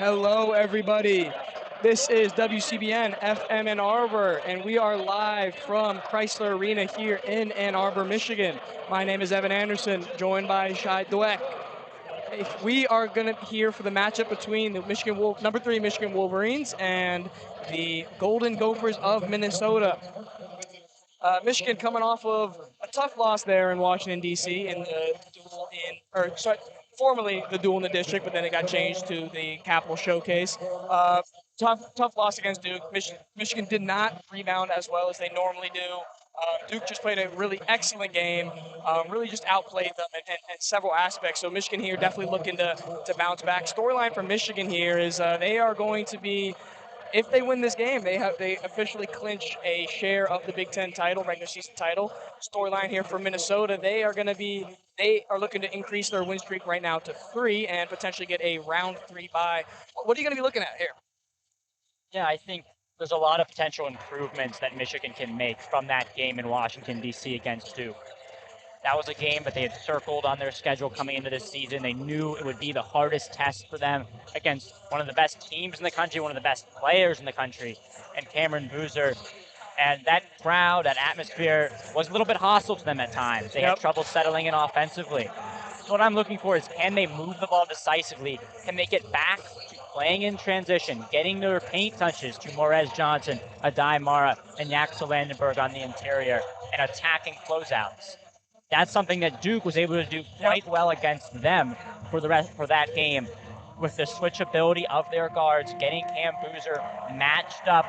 Hello, everybody. This is WCBN FM Ann Arbor, and we are live from Chrysler Arena here in Ann Arbor, Michigan. My name is Evan Anderson, joined by Shai, Dweck. We are going to hear for the matchup between the number 3 Michigan Wolverines and the Golden Gophers of Minnesota. Michigan coming off of a tough loss there in Washington D.C. in the duel formerly the duel in the district, but then it got changed to the Capital Showcase. Tough loss against Duke. Michigan did not rebound as well as they normally do. Duke just played a really excellent game, really just outplayed them in several aspects. So Michigan here definitely looking to bounce back. Storyline for Michigan here is they are going to be, if they win this game, they officially clinch a share of the Big Ten title, regular season title. Storyline here for Minnesota, they are looking to increase their win streak right now to 3 and potentially get a round 3 bye. What are you going to be looking at here? Yeah, I think there's a lot of potential improvements that Michigan can make from that game in Washington, D.C. against Duke. That was a game that they had circled on their schedule coming into this season. They knew it would be the hardest test for them against one of the best teams in the country, one of the best players in the country, and Cameron Boozer. And that crowd, that atmosphere, was a little bit hostile to them at times. They had trouble settling in offensively. So what I'm looking for is, can they move the ball decisively? Can they get back to playing in transition, getting their paint touches to Morez Johnson, Adai Mara, and Yaxel Vandenberg on the interior, and attacking closeouts? That's something that Duke was able to do quite well against them for that game, with the switchability of their guards, getting Cam Boozer matched up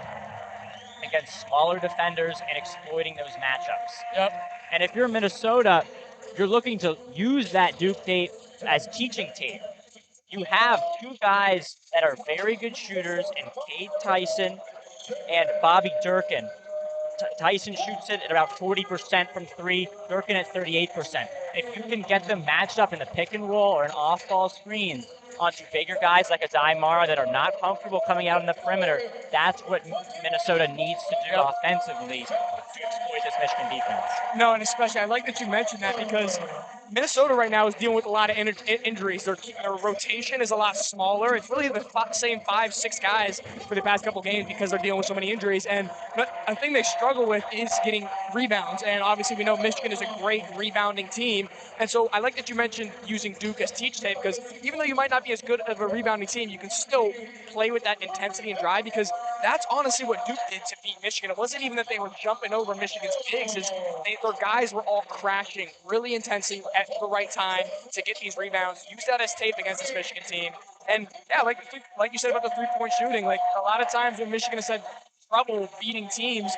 against smaller defenders and exploiting those matchups. And if you're Minnesota, you're looking to use that Duke tape as teaching tape. You have two guys that are very good shooters in Cade Tyson and Bobby Durkin. Tyson shoots it at about 40% from 3, Durkin at 38%. If you can get them matched up in the pick and roll or an off-ball screen onto bigger guys like Adai Mara that are not comfortable coming out on the perimeter, that's what Minnesota needs to do offensively to exploit this Michigan defense. No, and especially I like that you mentioned that because Minnesota right now is dealing with a lot of injuries. Their rotation is a lot smaller. It's really the same 5-6 guys for the past couple games because they're dealing with so many injuries. And a thing they struggle with is getting rebounds. And obviously we know Michigan is a great rebounding team. And so I like that you mentioned using Duke as teach tape because even though you might not be as good of a rebounding team, you can still play with that intensity and drive because that's honestly what Duke did to beat Michigan. It wasn't even that they were jumping over Michigan's bigs. Their guys were all crashing really intensely at the right time to get these rebounds. Use that as tape against this Michigan team. And yeah, like you said about the three-point shooting, like a lot of times when Michigan has had trouble beating teams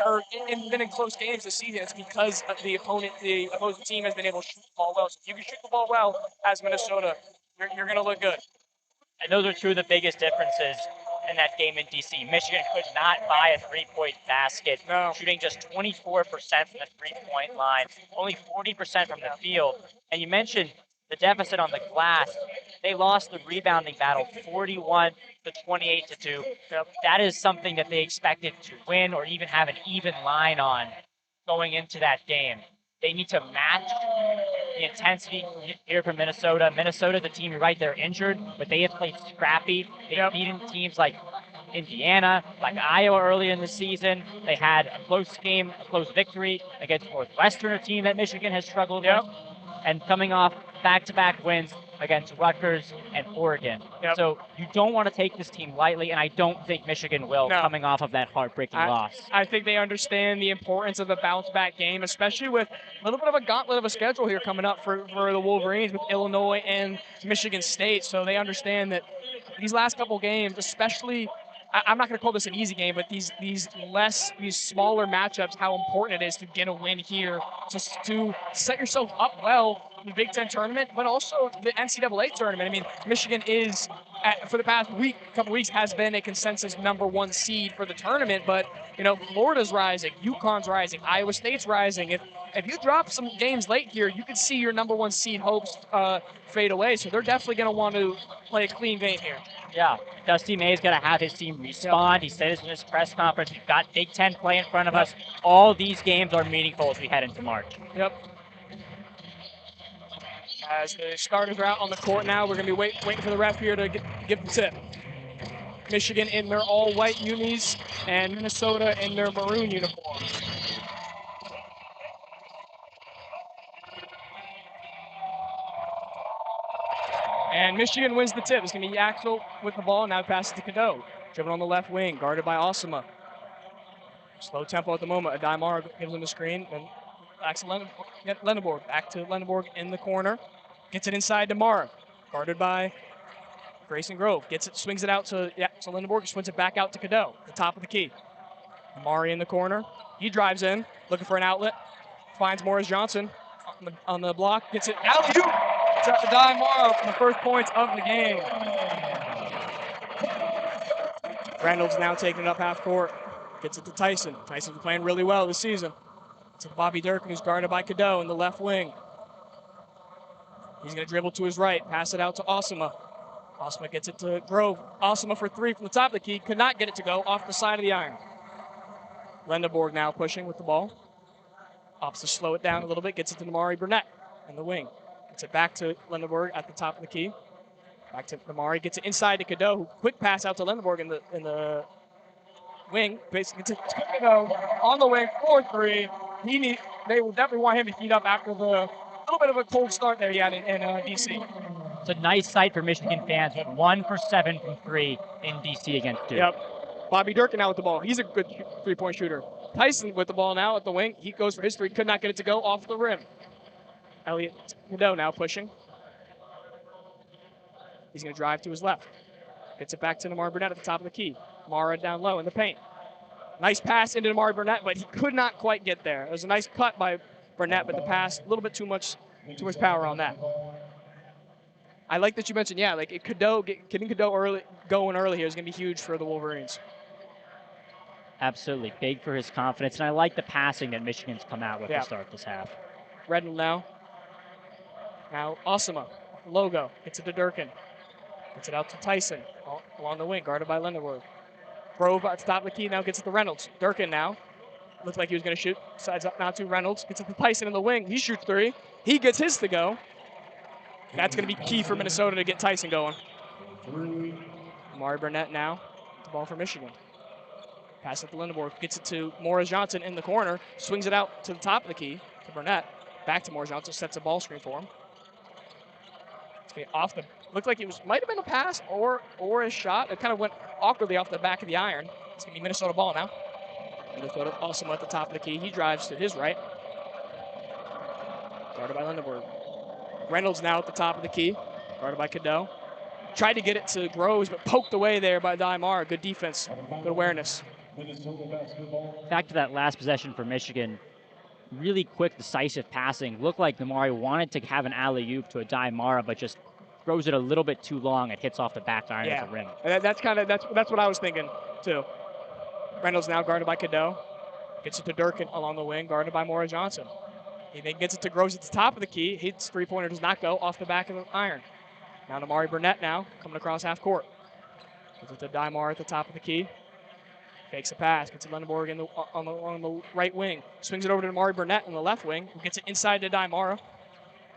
or been in close games this season, it's because the opposing team has been able to shoot the ball well. So if you can shoot the ball well as Minnesota, you're going to look good. And those are two of the biggest differences in that game in D.C. Michigan could not buy a three-point basket, shooting just 24% from the three-point line, only 40% from the field. And you mentioned the deficit on the glass. They lost the rebounding battle 41 to 28 to 2. That is something that they expected to win or even have an even line on going into that game. They need to match the intensity here from Minnesota. Minnesota, the team, you're right, they're injured, but they have played scrappy. They've beaten teams like Indiana, like Iowa earlier in the season. They had a close game, a close victory against Northwestern, a team that Michigan has struggled with. And coming off back-to-back wins against Rutgers and Oregon. So you don't want to take this team lightly, and I don't think Michigan will coming off of that heartbreaking loss. I think they understand the importance of the bounce-back game, especially with a little bit of a gauntlet of a schedule here coming up for the Wolverines with Illinois and Michigan State. So they understand that these last couple games, especially – I'm not going to call this an easy game, but these smaller matchups, how important it is to get a win here, just to set yourself up well in the Big Ten tournament, but also the NCAA tournament. I mean, Michigan is, for the past couple weeks, has been a consensus #1 seed for the tournament, but, Florida's rising, UConn's rising, Iowa State's rising. If you drop some games late here, you could see your #1 seed hopes fade away. So they're definitely going to want to play a clean game here. Yeah, Dusty May's going to have his team respond. He said this in his press conference. We've got Big Ten play in front of us. All these games are meaningful as we head into March. As the starters are out on the court now, we're going to be waiting for the ref here to give the tip. Michigan in their all-white unis and Minnesota in their maroon uniforms. And Michigan wins the tip. It's going to be Axel with the ball. Now passes to Cadeau. Driven on the left wing, guarded by Osama. Slow tempo at the moment. Adaimara gives him the screen. Then Axel Lenneborg. Back to Lenneborg in the corner. Gets it inside to Mara. Guarded by Grayson Grove. Gets it, swings it out to Lenneborg. Swings it back out to Cadeau. The top of the key. Amari in the corner. He drives in, looking for an outlet. Finds Morris Johnson on the block. Gets it out. It's up to Adaimara for the first points of the game. Reynolds now taking it up half court. Gets it to Tyson. Tyson's playing really well this season. It's Bobby Durkin, who's guarded by Cadeau in the left wing. He's going to dribble to his right, pass it out to Osama. Osama gets it to Grove. Osama for three from the top of the key. Could not get it to go off the side of the iron. Lendeborg now pushing with the ball. Opts to slow it down a little bit. Gets it to Namari Burnett in the wing. Gets it back to Lendeborg at the top of the key. Back to Namari. Gets it inside to Cadeau. Quick pass out to Lendeborg in the wing. Basically gets it to Cadeau on the wing 4-3. They will definitely want him to heat up after the little bit of a cold start there he had in D.C. It's a nice sight for Michigan fans. Went 1 for 7 from 3 in D.C. against Duke. Yep. Bobby Durkin now with the ball. He's a good three-point shooter. Tyson with the ball now at the wing. He goes for his three. Could not get it to go off the rim. Elliot Cadeau now pushing. He's going to drive to his left. Gets it back to Namari Burnett at the top of the key. Mara down low in the paint. Nice pass into Namari Burnett, but he could not quite get there. It was a nice cut by Burnett, but the pass, a little bit too much power on that. I like that you mentioned, getting Cadeau going early here is going to be huge for the Wolverines. Absolutely. Big for his confidence, and I like the passing that Michigan's come out with to start this half. Redden now. Now Osama, logo, gets it to Durkin. Gets it out to Tyson, along the wing, guarded by Lendeborg. Grove at the top of the key now gets it to Reynolds. Durkin now. Looks like he was going to shoot. Sides up now to Reynolds. Gets it to Tyson in the wing. He shoots three. He gets his to go. That's going to be key for Minnesota to get Tyson going. Amari Burnett now. The ball for Michigan. Pass it to Lendeborg. Gets it to Morris Johnson in the corner. Swings it out to the top of the key to Burnett. Back to Morris Johnson. Sets a ball screen for him. It's going to be off the... Looked like it might have been a pass or a shot. It kind of went awkwardly off the back of the iron. It's going to be Minnesota ball now. Minnesota also at the top of the key. He drives to his right. Guarded by Lendeborg. Reynolds now at the top of the key. Guarded by Cadeau. Tried to get it to Groves, but poked away there by Adaimara. Good defense. Good awareness. Back to that last possession for Michigan. Really quick, decisive passing. Looked like Namari wanted to have an alley-oop to Adaimara, but just throws it a little bit too long. It hits off the back iron of the rim. That's what I was thinking too. Reynolds now guarded by Cadeau. Gets it to Durkin along the wing, guarded by Morris Johnson. He then gets it to Groves at the top of the key. His three-pointer does not go off the back of the iron. Now to Amari Burnett now, coming across half court. Gets it to Adaimara at the top of the key. Fakes a pass, gets it to Lendeborg on the right wing. Swings it over to Amari Burnett on the left wing. Gets it inside to Adaimara.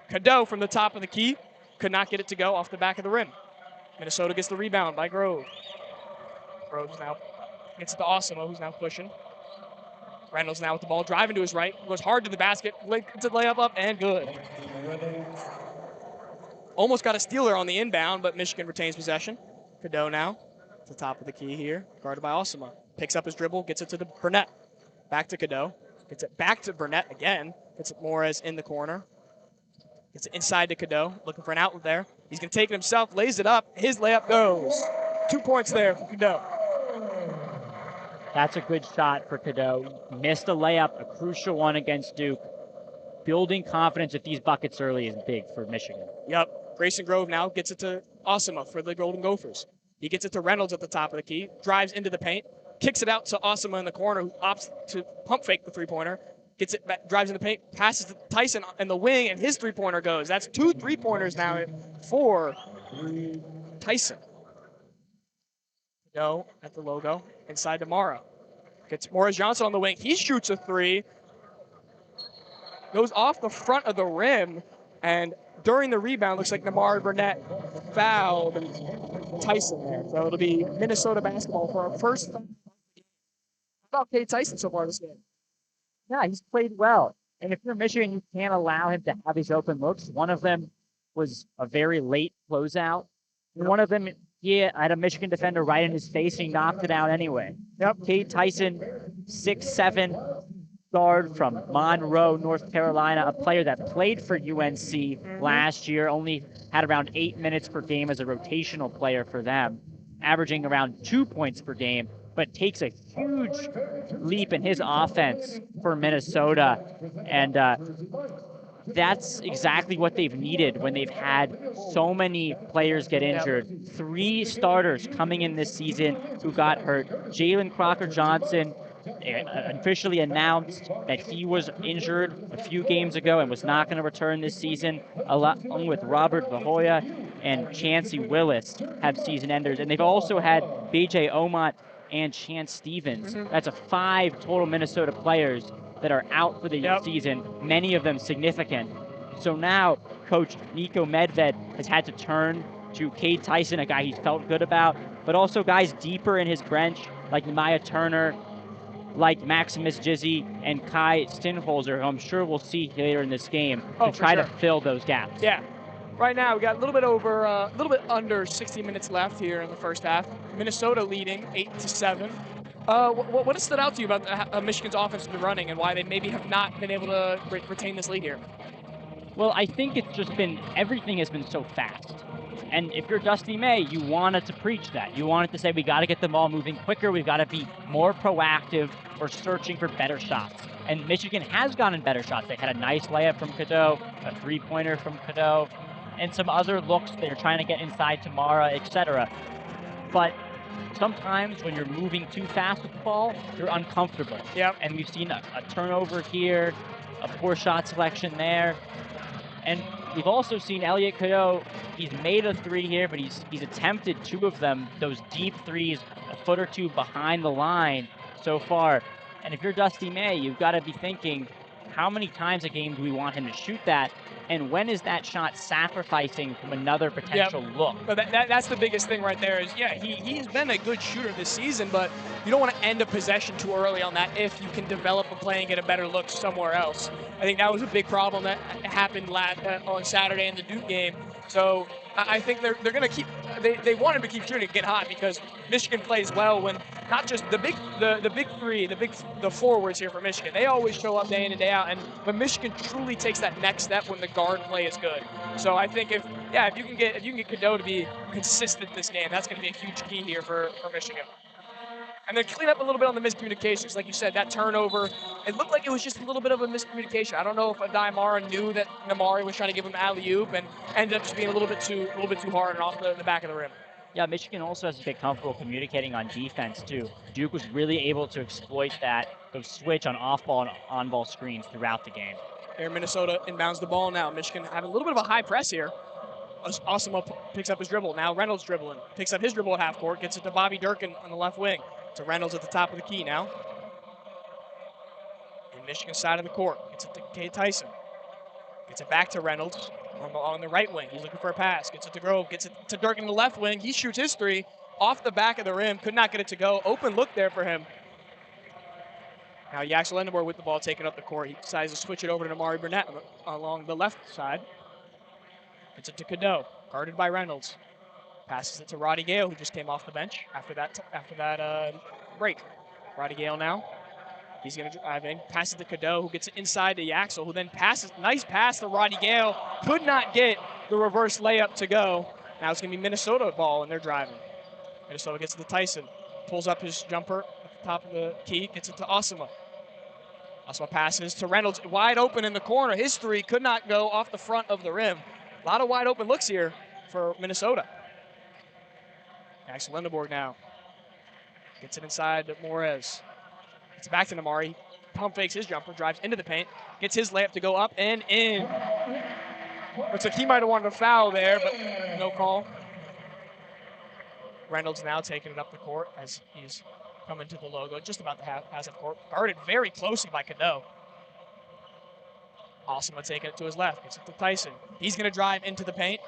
Cadeau from the top of the key. Could not get it to go off the back of the rim. Minnesota gets the rebound by Grove. Groves now gets it to Osama, who's now pushing. Reynolds now with the ball, driving to his right. Goes hard to the basket. Gets a layup up, and good. Almost got a steal there on the inbound, but Michigan retains possession. Cadeau now at the top of the key here, guarded by Osama. Picks up his dribble, gets it to Burnett. Back to Cadeau. Gets it back to Burnett again. Gets it Morez in the corner. Gets it inside to Cadeau, looking for an outlet there. He's going to take it himself, lays it up. His layup goes. 2 points there for Cadeau. That's a good shot for Cadeau. Missed a layup, a crucial one against Duke. Building confidence at these buckets early is big for Michigan. Yep. Grayson Grove now gets it to Osama for the Golden Gophers. He gets it to Reynolds at the top of the key, drives into the paint, kicks it out to Osama in the corner, who opts to pump fake the three-pointer. Gets it back, drives in the paint, passes to Tyson in the wing, and his three-pointer goes. That's 2 3-pointers now for Tyson. Cadeau at the logo, inside to Mara. Gets Morris Johnson on the wing. He shoots a three. Goes off the front of the rim, and during the rebound, looks like Namari Burnett fouled Tyson there. So it'll be Minnesota basketball for our first foul. How about Cade Tyson so far this game? Yeah, he's played well. And if you're Michigan, you can't allow him to have these open looks. One of them was a very late closeout. And one of them, he had a Michigan defender right in his face, and he knocked it out anyway. Yep. Cade Tyson, 6'7", guard from Monroe, North Carolina, a player that played for UNC last year, only had around 8 minutes per game as a rotational player for them, averaging around 2 points per game, but takes a huge leap in his offense for Minnesota. And that's exactly what they've needed when they've had so many players get injured. 3 starters coming in this season who got hurt. Jalen Crocker-Johnson officially announced that he was injured a few games ago and was not going to return this season, along with Robert Vahoya and Chancey Willis have season enders. And they've also had BJ Omot and Chance Stevens. That's 5 total Minnesota players that are out for the season, many of them significant. So now Coach Nico Medved has had to turn to Cade Tyson, a guy he's felt good about, but also guys deeper in his bench like Maya Turner, like Maximus Jizzy, and Kai Stinholzer, who I'm sure we'll see later in this game, to try to fill those gaps. Yeah. Right now, we got a little bit under 60 minutes left here in the first half. Minnesota leading 8-7. What has stood out to you about Michigan's offensive running and why they maybe have not been able to retain this lead here? Well, I think it's just been, everything has been so fast. And if you're Dusty May, you wanted to preach that. You wanted to say, we got to get the ball moving quicker. We've got to be more proactive or searching for better shots. And Michigan has gotten better shots. They had a nice layup from Cadeau, a 3-pointer from Cadeau, and some other looks. They're trying to get inside Tamara, etc. But sometimes when you're moving too fast with the ball, you're uncomfortable. Yep. And we've seen a turnover here, a poor shot selection there. And we've also seen Elliot Cadeau. He's made a 3 here, but he's attempted 2 of them, those deep threes, a foot or 2 behind the line so far. And if you're Dusty May, you've got to be thinking, how many times a game do we want him to shoot that? And when is that shot sacrificing from another potential look? So that's the biggest thing right there is, he's been a good shooter this season, but you don't want to end a possession too early on that if you can develop a play and get a better look somewhere else. I think that was a big problem that happened on Saturday in the Duke game. So I think they're going to keep, they want him to keep shooting and get hot because Michigan plays well when not just the big three, the forwards here for Michigan. They always show up day in and day out, and when Michigan truly takes that next step when the guard play is good. So I think if you can get Cadeau to be consistent this game, that's going to be a huge key here for Michigan. And then clean up a little bit on the miscommunications. Like you said, that turnover, it looked like it was just a little bit of a miscommunication. I don't know if Adai knew that Namari was trying to give him alley-oop and ended up just being a little bit too hard and off the back of the rim. Yeah, Michigan also has to get comfortable communicating on defense, too. Duke was really able to exploit that, the switch on off-ball and on-ball screens throughout the game. Here, Minnesota inbounds the ball now. Michigan having a little bit of a high press here. Awesome picks up his dribble. Now Reynolds dribbling. Picks up his dribble at half court. Gets it to Bobby Durkin on the left wing. To Reynolds at the top of the key now. In Michigan's side of the court. Gets it to Cade Tyson. Gets it back to Reynolds on the right wing. He's looking for a pass. Gets it to Grove. Gets it to Durkin in the left wing. He shoots his 3 off the back of the rim. Could not get it to go. Open look there for him. Now Yaxel Endemore with the ball taking up the court. He decides to switch it over to Namari Burnett along the left side. Gets it to Cadeau. Guarded by Reynolds. Passes it to Roddy Gale, who just came off the bench after that break. Roddy Gale now. He's going to drive in. Passes to Cadeau, who gets it inside to Yaxel, who then passes. Nice pass to Roddy Gale. Could not get the reverse layup to go. Now it's going to be Minnesota ball, and they're driving. Minnesota gets it to Tyson. Pulls up his jumper at the top of the key. Gets it to Osama. Osama passes to Reynolds. Wide open in the corner. His 3 could not go off the front of the rim. A lot of wide open looks here for Minnesota. Axel Lindenborg now. Gets it inside to Morez. Gets it back to Namari. Pump fakes his jumper, drives into the paint, gets his layup to go up and in. Looks like he might have wanted a foul there, but no call. Reynolds now taking it up the court as he's coming to the logo, just about the half court. Guarded very closely by Cadeau. Osama taking it to his left. Gets it to Tyson. He's going to drive into the paint.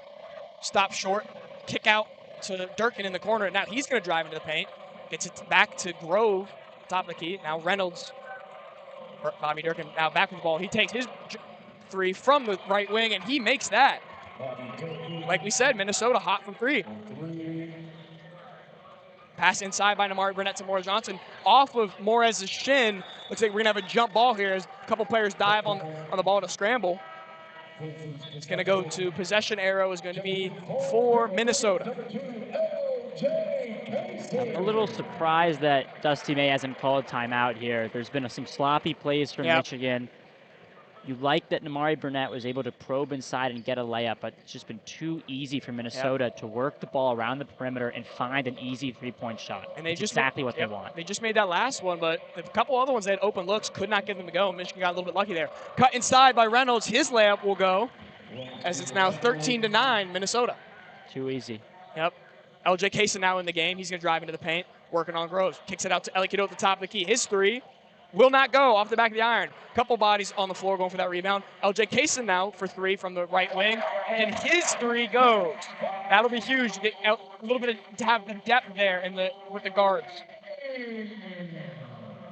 Stop short. Kick out to Durkin in the corner. Now he's going to drive into the paint. Gets it back to Grove, top of the key. Now Reynolds, Bobby Durkin now back with the ball. He takes his three from the right wing, and he makes that. Like we said, Minnesota hot from three. Pass inside by Namari Burnett to Morris Johnson. Off of Morez's shin. Looks like we're going to have a jump ball here as a couple players dive on the ball to scramble. It's going to go to possession arrow is going to be for Minnesota. I'm a little surprised that Dusty May hasn't called timeout here. There's been some sloppy plays from Michigan. You like that Namari Burnett was able to probe inside and get a layup, but it's just been too easy for Minnesota to work the ball around the perimeter and find an easy three-point shot. And that's exactly what they want. They just made that last one, but a couple other ones that had open looks could not get them to go. Michigan got a little bit lucky there. Cut inside by Reynolds. His layup will go as it's now 13-9 Minnesota. Too easy. Yep. LJ Kaysen now in the game. He's going to drive into the paint, working on Groves. Kicks it out to Eli Kiddo at the top of the key. His three will not go off the back of the iron. Couple bodies on the floor going for that rebound. LJ Kaysen now for three from the right wing, and his three goes. That'll be huge to get a little bit to have the depth there with the guards.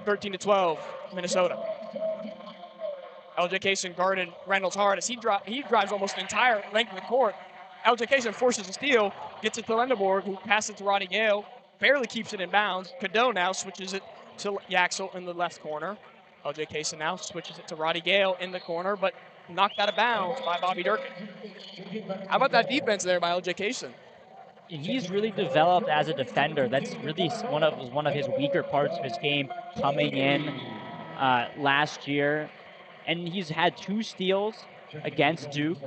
13-12, Minnesota. LJ Kaysen guarded Reynolds hard as he drives almost the entire length of the court. LJ Kaysen forces a steal, gets it to Lendeborg, who passes it to Roddy Gale, barely keeps it in bounds. Cadeau now switches it to Yaxel in the left corner. LJ Kaysen now switches it to Roddy Gale in the corner, but knocked out of bounds by Bobby Durkin. How about that defense there by LJ Kaysen? He's really developed as a defender. That's really one of his weaker parts of his game coming in last year. And he's had 2 steals against Duke,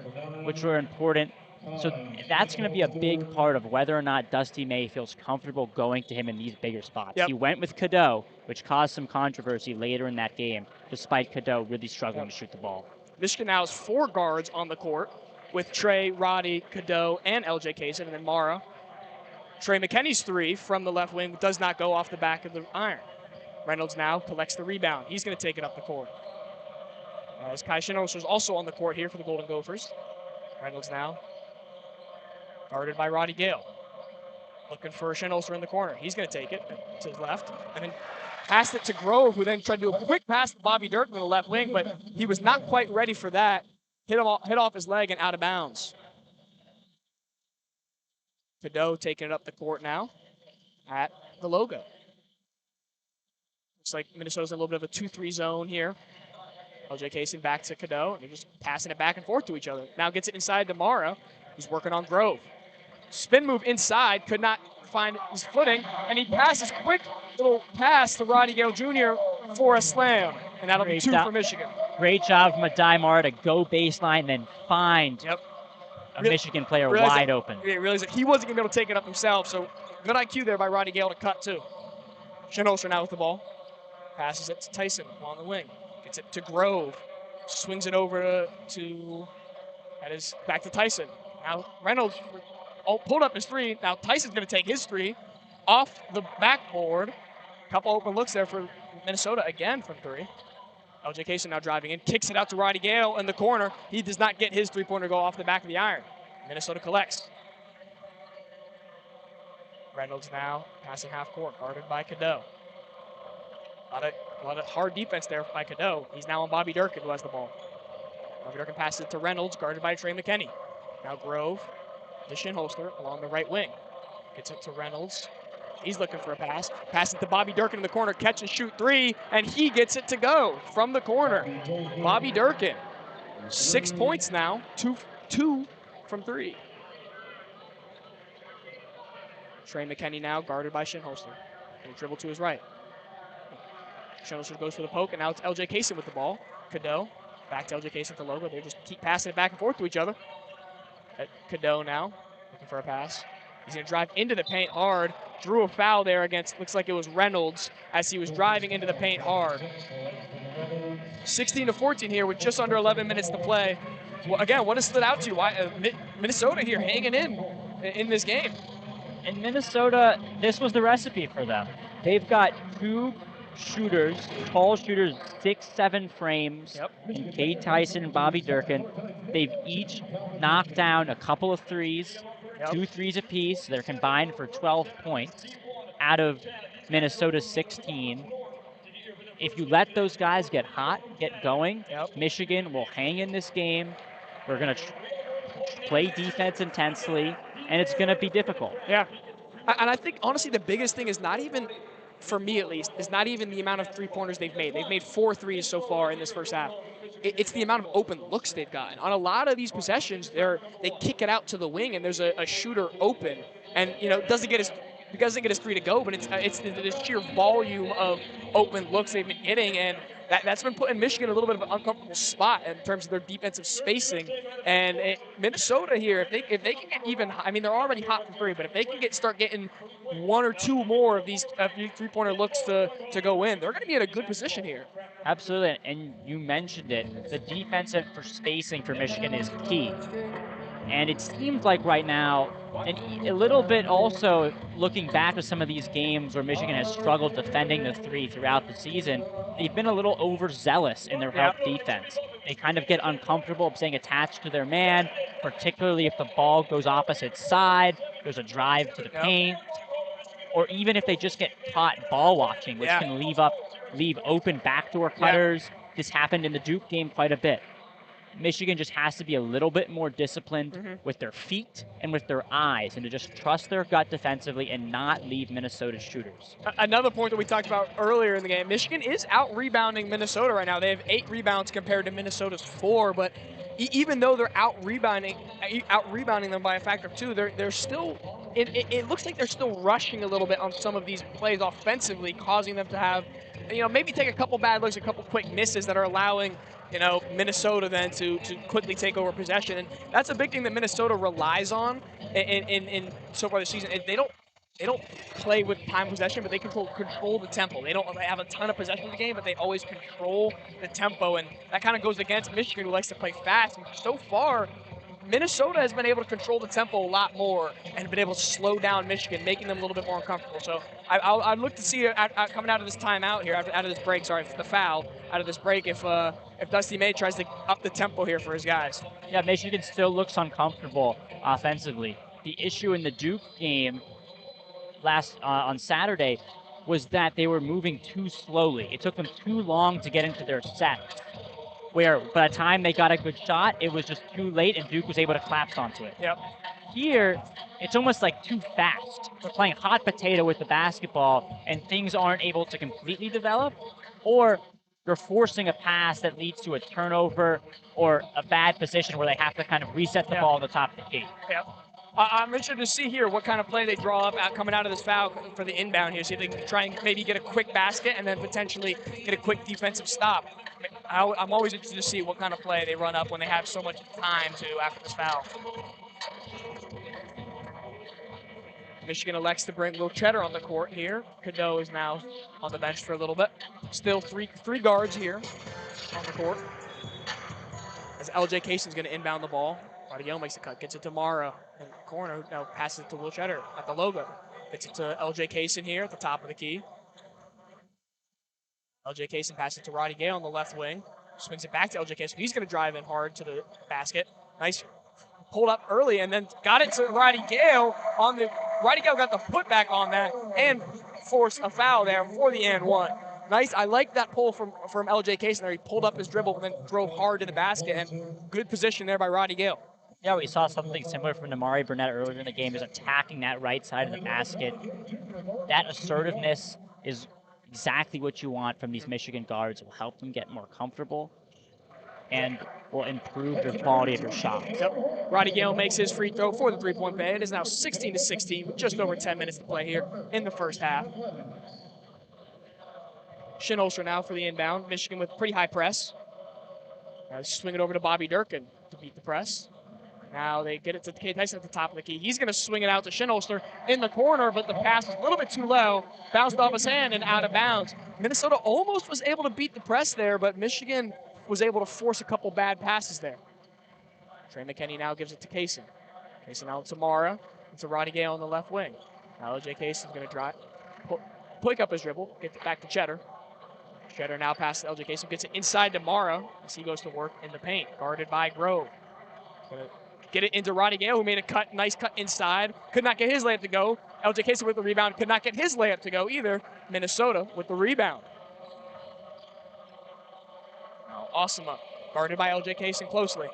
which were important. So that's going to be a big part of whether or not Dusty May feels comfortable going to him in these bigger spots. He went with Cadeau, which caused some controversy later in that game, despite Cadeau really struggling to shoot the ball. Michigan now has 4 guards on the court with Trey, Roddy, Cadeau, and LJ Kaysen, and then Mara. Trey McKinney's 3 from the left wing does not go off the back of the iron. Reynolds now collects the rebound. He's going to take it up the court. As Kai Shinos is also on the court here for the Golden Gophers. Reynolds now guarded by Roddy Gale. Looking for Shinholster in the corner. He's going to take it to his left and then passed it to Grove, who then tried to do a quick pass to Bobby Durkin in the left wing, but he was not quite ready for that. Hit off his leg and out of bounds. Cadeau taking it up the court now at the logo. Looks like Minnesota's in a little bit of a 2-3 zone here. LJ Kaysen back to Cadeau, and they're just passing it back and forth to each other. Now gets it inside to Mara, who's working on Grove. Spin move inside, could not find his footing, and he passes quick little pass to Roddy Gale Jr. for a slam, and that'll be 2 for Michigan. Great job from Adai Mara to go baseline, then find a Michigan player wide open. Yeah, realized that he wasn't going to be able to take it up himself, so good IQ there by Roddy Gale to cut too. Shinholster now with the ball. Passes it to Tyson along the wing. Gets it to Grove. Swings it over to back to Tyson. Now Reynolds pulled up his 3. Now Tyson's going to take his 3 off the backboard. Couple open looks there for Minnesota again from 3. LJ Kaysen now driving in, kicks it out to Roddy Gale in the corner. He does not get his 3-pointer go off the back of the iron. Minnesota collects. Reynolds now passing half court, guarded by Cadeau. A lot of hard defense there by Cadeau. He's now on Bobby Durkin, who has the ball. Bobby Durkin passes it to Reynolds, guarded by Trey McKinney. Now Grove to Shinholster along the right wing. Gets it to Reynolds. He's looking for a pass. Pass it to Bobby Durkin in the corner, catch and shoot 3, and he gets it to go from the corner. Bobby Durkin, 6 points now, 2 from 3. Trey McKinney now guarded by Shinholster. And dribble to his right. Shinholster goes for the poke, and now it's LJ Kaysen with the ball. Cadeau, back to LJ Kaysen to Logo. They just keep passing it back and forth to each other. Cadeau now, looking for a pass. He's going to drive into the paint hard. Drew a foul there against, looks like it was Reynolds, as he was driving into the paint hard. 16-14 here with just under 11 minutes to play. Well, again, what has stood out to you? Why Minnesota here hanging in this game? In Minnesota, this was the recipe for them. They've got 2 shooters, tall shooters, 6'7" frames, Yep. and Cade Tyson and Bobby Durkin. They've each knocked down a couple of threes, Yep. 2 threes apiece. They're combined for 12 points out of Minnesota's 16. If you let those guys get hot, get going, Yep. Michigan will hang in this game. We're going to play defense intensely, and it's going to be difficult. Yeah. And I think, honestly, the biggest thing is not even, for me at least, is not even the amount of three-pointers they've made. They've made 4 threes so far in this first half. It's the amount of open looks they've gotten. On a lot of these possessions, they kick it out to the wing, and there's a shooter open. And, doesn't get his 3 to go, but it's the sheer volume of open looks they've been getting, and that's been putting Michigan in a little bit of an uncomfortable spot in terms of their defensive spacing. And Minnesota here, if they can get even, I mean, they're already hot from 3, but if they can start getting 1 or 2 more of these three-pointer looks to go in, they're going to be in a good position here. Absolutely, and you mentioned it. The defensive for spacing for Michigan is key. And it seems like right now, and a little bit also looking back to some of these games where Michigan has struggled defending the 3 throughout the season, they've been a little overzealous in their help defense. They kind of get uncomfortable staying attached to their man, particularly if the ball goes opposite side, there's a drive to the paint, or even if they just get caught ball watching, which can leave open backdoor cutters. This happened in the Duke game quite a bit. Michigan just has to be a little bit more disciplined with their feet and with their eyes, and to just trust their gut defensively and not leave Minnesota's shooters. Another point that we talked about earlier in the game, Michigan is out-rebounding Minnesota right now. They have 8 rebounds compared to Minnesota's 4, but even though they're out-rebounding them by a factor of 2, they're still, it looks like they're still rushing a little bit on some of these plays offensively, causing them to have, maybe take a couple bad looks, a couple quick misses that are allowing Minnesota then to quickly take over possession. And that's a big thing that Minnesota relies on in so far this season. They don't play with time possession, but they control the tempo. They don't have a ton of possession in the game, but they always control the tempo, and that kind of goes against Michigan, who likes to play fast. And so far, Minnesota has been able to control the tempo a lot more and been able to slow down Michigan, making them a little bit more uncomfortable. So I'd look to see coming out of this timeout here, out of this break, the foul, out of this break, if Dusty May tries to up the tempo here for his guys. Yeah, Michigan still looks uncomfortable offensively. The issue in the Duke game on Saturday was that they were moving too slowly. It took them too long to get into their set, where by the time they got a good shot, it was just too late and Duke was able to collapse onto it. Yep. Here, it's almost like too fast. They're playing hot potato with the basketball and things aren't able to completely develop, or you're forcing a pass that leads to a turnover or a bad position where they have to kind of reset the ball on the top of the key. Yep. I'm interested to see here what kind of play they draw up coming out of this foul for the inbound here. See if they can try and maybe get a quick basket and then potentially get a quick defensive stop. I'm always interested to see what kind of play they run up when they have so much time after this foul. Michigan elects to bring Will Cheddar on the court here. Cadeau is now on the bench for a little bit. Still three guards here on the court. As LJ Cason's going to inbound the ball. Roddy makes the cut, gets it to Mara in the corner, now passes it to Will Cheddar at the logo. Gets it to LJ Cason here at the top of the key. LJ Cason passes it to Roddy Gale on the left wing. Swings it back to LJ Cason. He's going to drive in hard to the basket. Nice pulled up early and then got it to Roddy Gale Roddy Gale got the putback on that and forced a foul there for the and one. Nice. I like that pull from LJ Cason there. He pulled up his dribble and then drove hard to the basket, and good position there by Roddy Gale. Yeah, we saw something similar from Damari Burnett earlier in the game, is attacking that right side of the basket. That assertiveness is exactly what you want from these Michigan guards. It will help them get more comfortable and will improve the quality of your shots. Yep. Roddy Gale makes his free throw for the three-point play. It is now 16-16 with just over 10 minutes to play here in the first half. Shinholster now for the inbound. Michigan with pretty high press. Swing it over to Bobby Durkin to beat the press. Now they get it to Cade Tyson at the top of the key. He's going to swing it out to Shinholster in the corner, but the pass was a little bit too low. Bounced off his hand and out of bounds. Minnesota almost was able to beat the press there, but Michigan was able to force a couple bad passes there. Trey McKinney now gives it to Cason. Cason out to Mara. It's a Roddy Gale on the left wing. Now LJ Cason's going to drive, pick up his dribble, get it back to Cheddar. Cheddar now passes to LJ Casey, gets it inside to Mara as he goes to work in the paint, guarded by Grove. Gonna get it into Roddy Gale, who made a cut, nice cut inside. Could not get his layup to go. LJ Casey with the rebound, could not get his layup to go either. Minnesota with the rebound. Now Osama, guarded by LJ Casey closely.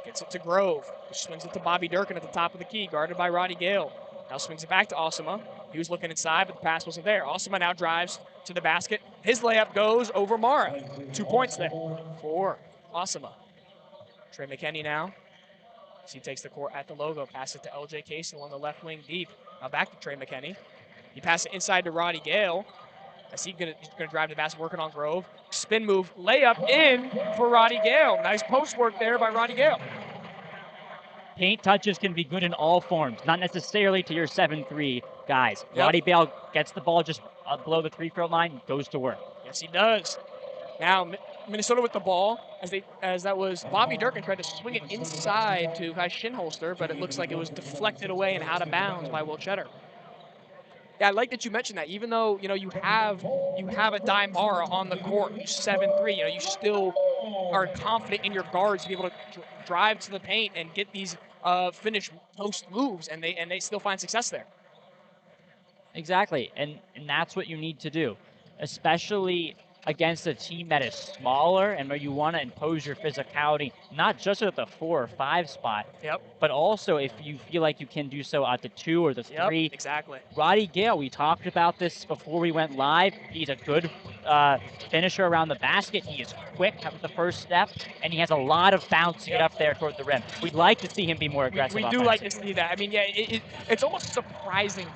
Gets it to Grove, who swings it to Bobby Durkin at the top of the key, guarded by Roddy Gale. Now swings it back to Osama. He was looking inside, but the pass wasn't there. Osama now drives to the basket. His layup goes over Mara. 2 points there for Osama. Trey McKinney now. As he takes the court at the logo, passes it to LJ Casey along the left wing deep. Now back to Trey McKinney. He passes it inside to Roddy Gale. As he's gonna drive to the basket, working on Grove. Spin move, layup in for Roddy Gale. Nice post work there by Roddy Gale. Paint touches can be good in all forms, not necessarily to your 7-3 guys. Yep. Roddy Gale gets the ball just below the 3-throw line, goes to work. Yes, he does. Now Minnesota with the ball, as that was Bobby Durkin tried to swing it inside to Kai Shinholster, but it looks like it was deflected away and out of bounds by Will Cheddar. Yeah, I like that you mentioned that. Even though you have a Daimara on the court, who's 7-3, you still are confident in your guards to be able to drive to the paint and get these finish post moves, and they still find success there. Exactly, and that's what you need to do, especially against a team that is smaller and where you want to impose your physicality, not just at the 4 or 5 spot, but also if you feel like you can do so at the 2 or the 3. Exactly. Roddy Gale, we talked about this before we went live. He's a good finisher around the basket. He is quick with the first step, and he has a lot of bounce to get up there toward the rim. We'd like to see him be more aggressive. We do like to see that. I mean, yeah, it's almost surprising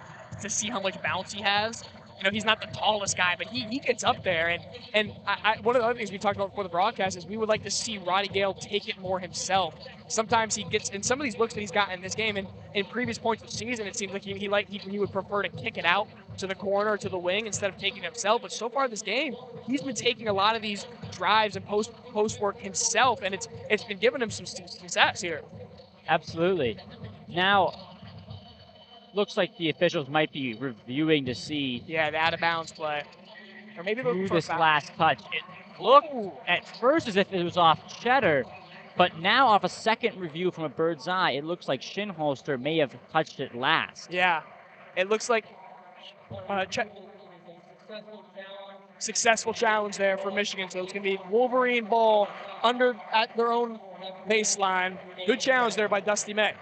to see how much bounce he has. He's not the tallest guy, but he gets up there. And one of the other things we talked about before the broadcast is we would like to see Roddy Gale take it more himself. Sometimes he gets, in some of these looks that he's gotten in this game, and in previous points of the season, it seems like he would prefer to kick it out to the corner or to the wing instead of taking it himself. But so far this game, he's been taking a lot of these drives and post work himself, and it's been giving him some success here. Absolutely. Now, looks like the officials might be reviewing to see the out of bounds play, or maybe this last touch. It looked at first as if it was off Cheddar, but now off a second review from a bird's eye, it looks like Shinholster may have touched it last. Yeah, it looks like successful challenge there for Michigan. So it's going to be Wolverine ball at their own baseline. Good challenge there by Dusty May.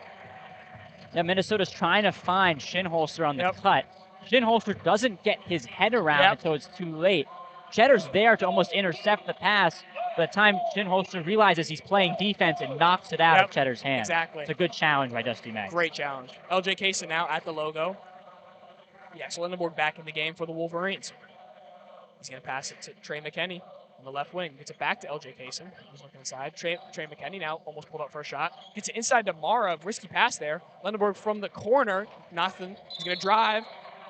Now Minnesota's trying to find Shinholster on the cut. Shinholster doesn't get his head around until it's too late. Cheddar's there to almost intercept the pass. By the time Shinholster realizes he's playing defense and knocks it out of Cheddar's hand. Exactly. It's a good challenge by Dusty May. Great challenge. LJ Casey now at the logo. So Lindenborg back in the game for the Wolverines. He's going to pass it to Trey McKinney on the left wing. Gets it back to LJ Casey. He's looking inside. Trey McKinney now almost pulled up for a shot. Gets it inside to Mara. Risky pass there. Lindenborg from the corner. Nothing. He's going to drive.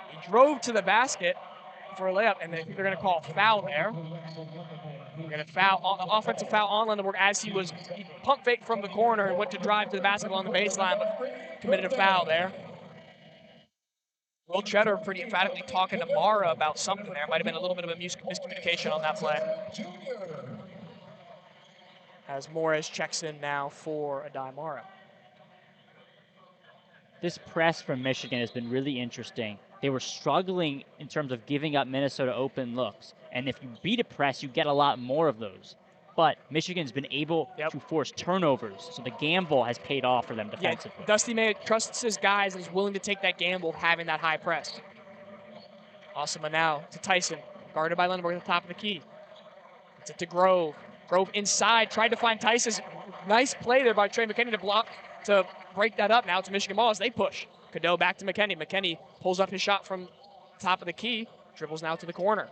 He drove to the basket for a layup, and they're going to call a foul there. We're going to offensive foul on Lindenborg as he pump fake from the corner and went to drive to the basket on the baseline, but committed a foul there. Will Cheddar pretty emphatically talking to Mara about something there. Might have been a little bit of a miscommunication on that play. As Morez checks in now for Adai Mara. This press from Michigan has been really interesting. They were struggling in terms of giving up Minnesota open looks. And if you beat a press, you get a lot more of those. But Michigan's been able to force turnovers, so the gamble has paid off for them defensively. Dusty May trusts his guys and is willing to take that gamble having that high press. Osama now to Tyson, guarded by Lindenborg at the top of the key. It's it to Grove. Grove inside, tried to find Tyson's. Nice play there by Trey McKinney to break that up. Now it's Michigan ball as they push. Cadeau back to McKinney. McKinney pulls up his shot from top of the key, dribbles now to the corner.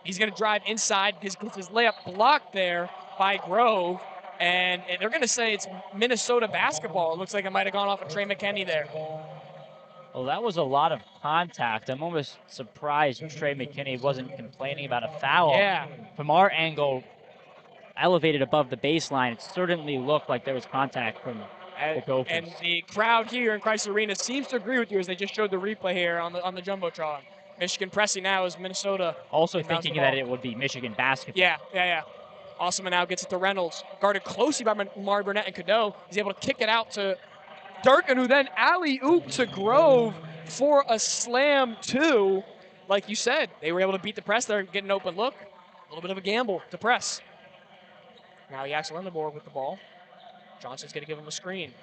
He's going to drive inside. His layup blocked there by Grove, and they're going to say it's Minnesota basketball. It looks like it might have gone off of Trey McKinney there. Well, that was a lot of contact. I'm almost surprised Trey McKinney wasn't complaining about a foul. Yeah. From our angle, elevated above the baseline, it certainly looked like there was contact from the Gophers. And the crowd here in Chrysler Arena seems to agree with you as they just showed the replay here on the Jumbotron. Michigan pressing now as Minnesota. Also inbounds thinking the that ball. it would be Michigan basketball. Yeah. Osama now gets it to Reynolds. Guarded closely by Mari Burnett and Cadeau. He's able to kick it out to Durkin, who then alley-oop to Grove for a slam, too. Like you said, they were able to beat the press there and get an open look. A little bit of a gamble to press. Now Yax Lendeborg with the ball. Johnson's going to give him a screen.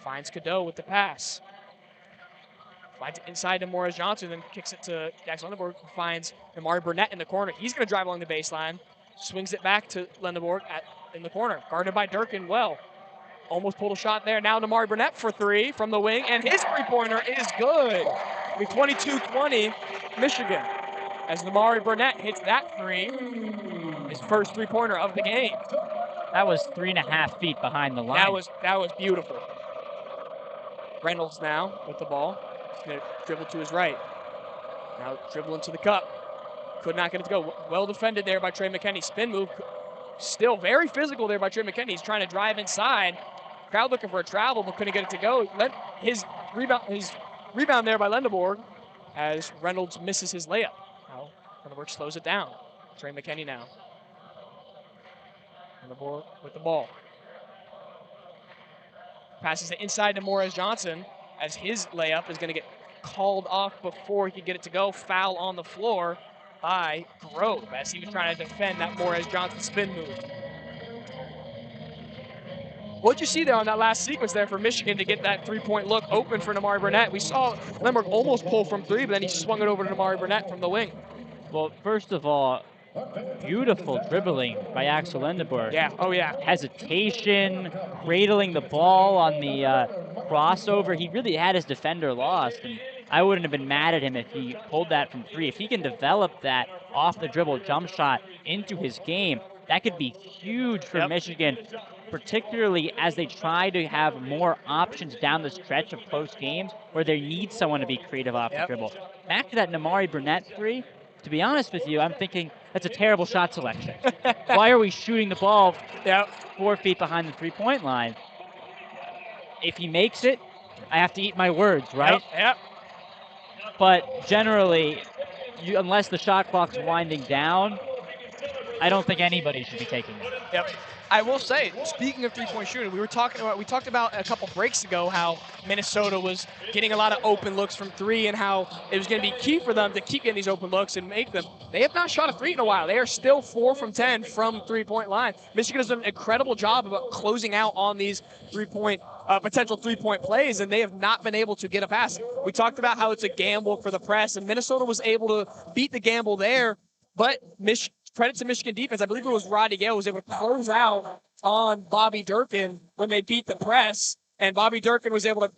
Finds Cadeau with the pass. Finds it inside to Morris Johnson, then kicks it to Yax Lendeborg, who finds Amari Burnett in the corner. He's going to drive along the baseline. Swings it back to Lendeborg in the corner. Guarded by Durkin well. Almost pulled a shot there. Now Namari Burnett for three from the wing, and his three-pointer is good. 22-20 Michigan. As Namari Burnett hits that three, his first three-pointer of the game. That was 3.5 feet behind the line. That was beautiful. Reynolds now with the ball. He's going to dribble to his right. Now dribbling to the cup. Could not get it to go. Well defended there by Trey McKinney. Spin move. Still very physical there by Trey McKinney. He's trying to drive inside. Crowd looking for a travel, but couldn't get it to go. His rebound there by Lendeborg as Reynolds misses his layup. Now Lendeborg slows it down. Trey McKinney now. Lendeborg with the ball. Passes it inside to Morris Johnson as his layup is going to get called off before he can get it to go. Foul on the floor by Grove as he was trying to defend that Morris Johnson spin move. What'd you see there on that last sequence there for Michigan to get that three-point look open for Namari Burnett? We saw Lemberg almost pull from three, but then he swung it over to Namari Burnett from the wing. Well, first of all, beautiful dribbling by Axel Lendeborg. Yeah, oh yeah. Hesitation, cradling the ball on the crossover. He really had his defender lost, and I wouldn't have been mad at him if he pulled that from three. If he can develop that off-the-dribble jump shot into his game, that could be huge for Michigan, particularly as they try to have more options down the stretch of close games where they need someone to be creative off the dribble. Back to that Namari Burnett three, to be honest with you, I'm thinking that's a terrible shot selection. Why are we shooting the ball 4 feet behind the three-point line? If he makes it, I have to eat my words, right? Yep. But generally, unless the shot clock's winding down, I don't think anybody should be taking it. Yep. I will say, speaking of three-point shooting, we talked about a couple breaks ago how Minnesota was getting a lot of open looks from three and how it was going to be key for them to keep getting these open looks and make them. They have not shot a three in a while. They are still 4 from 10 from three-point line. Michigan has done an incredible job about closing out on these potential three-point plays, and they have not been able to get a pass. We talked about how it's a gamble for the press, and Minnesota was able to beat the gamble there, but credit to Michigan defense. I believe it was Roddy Gale who was able to close out on Bobby Durkin when they beat the press. And Bobby Durkin was able to,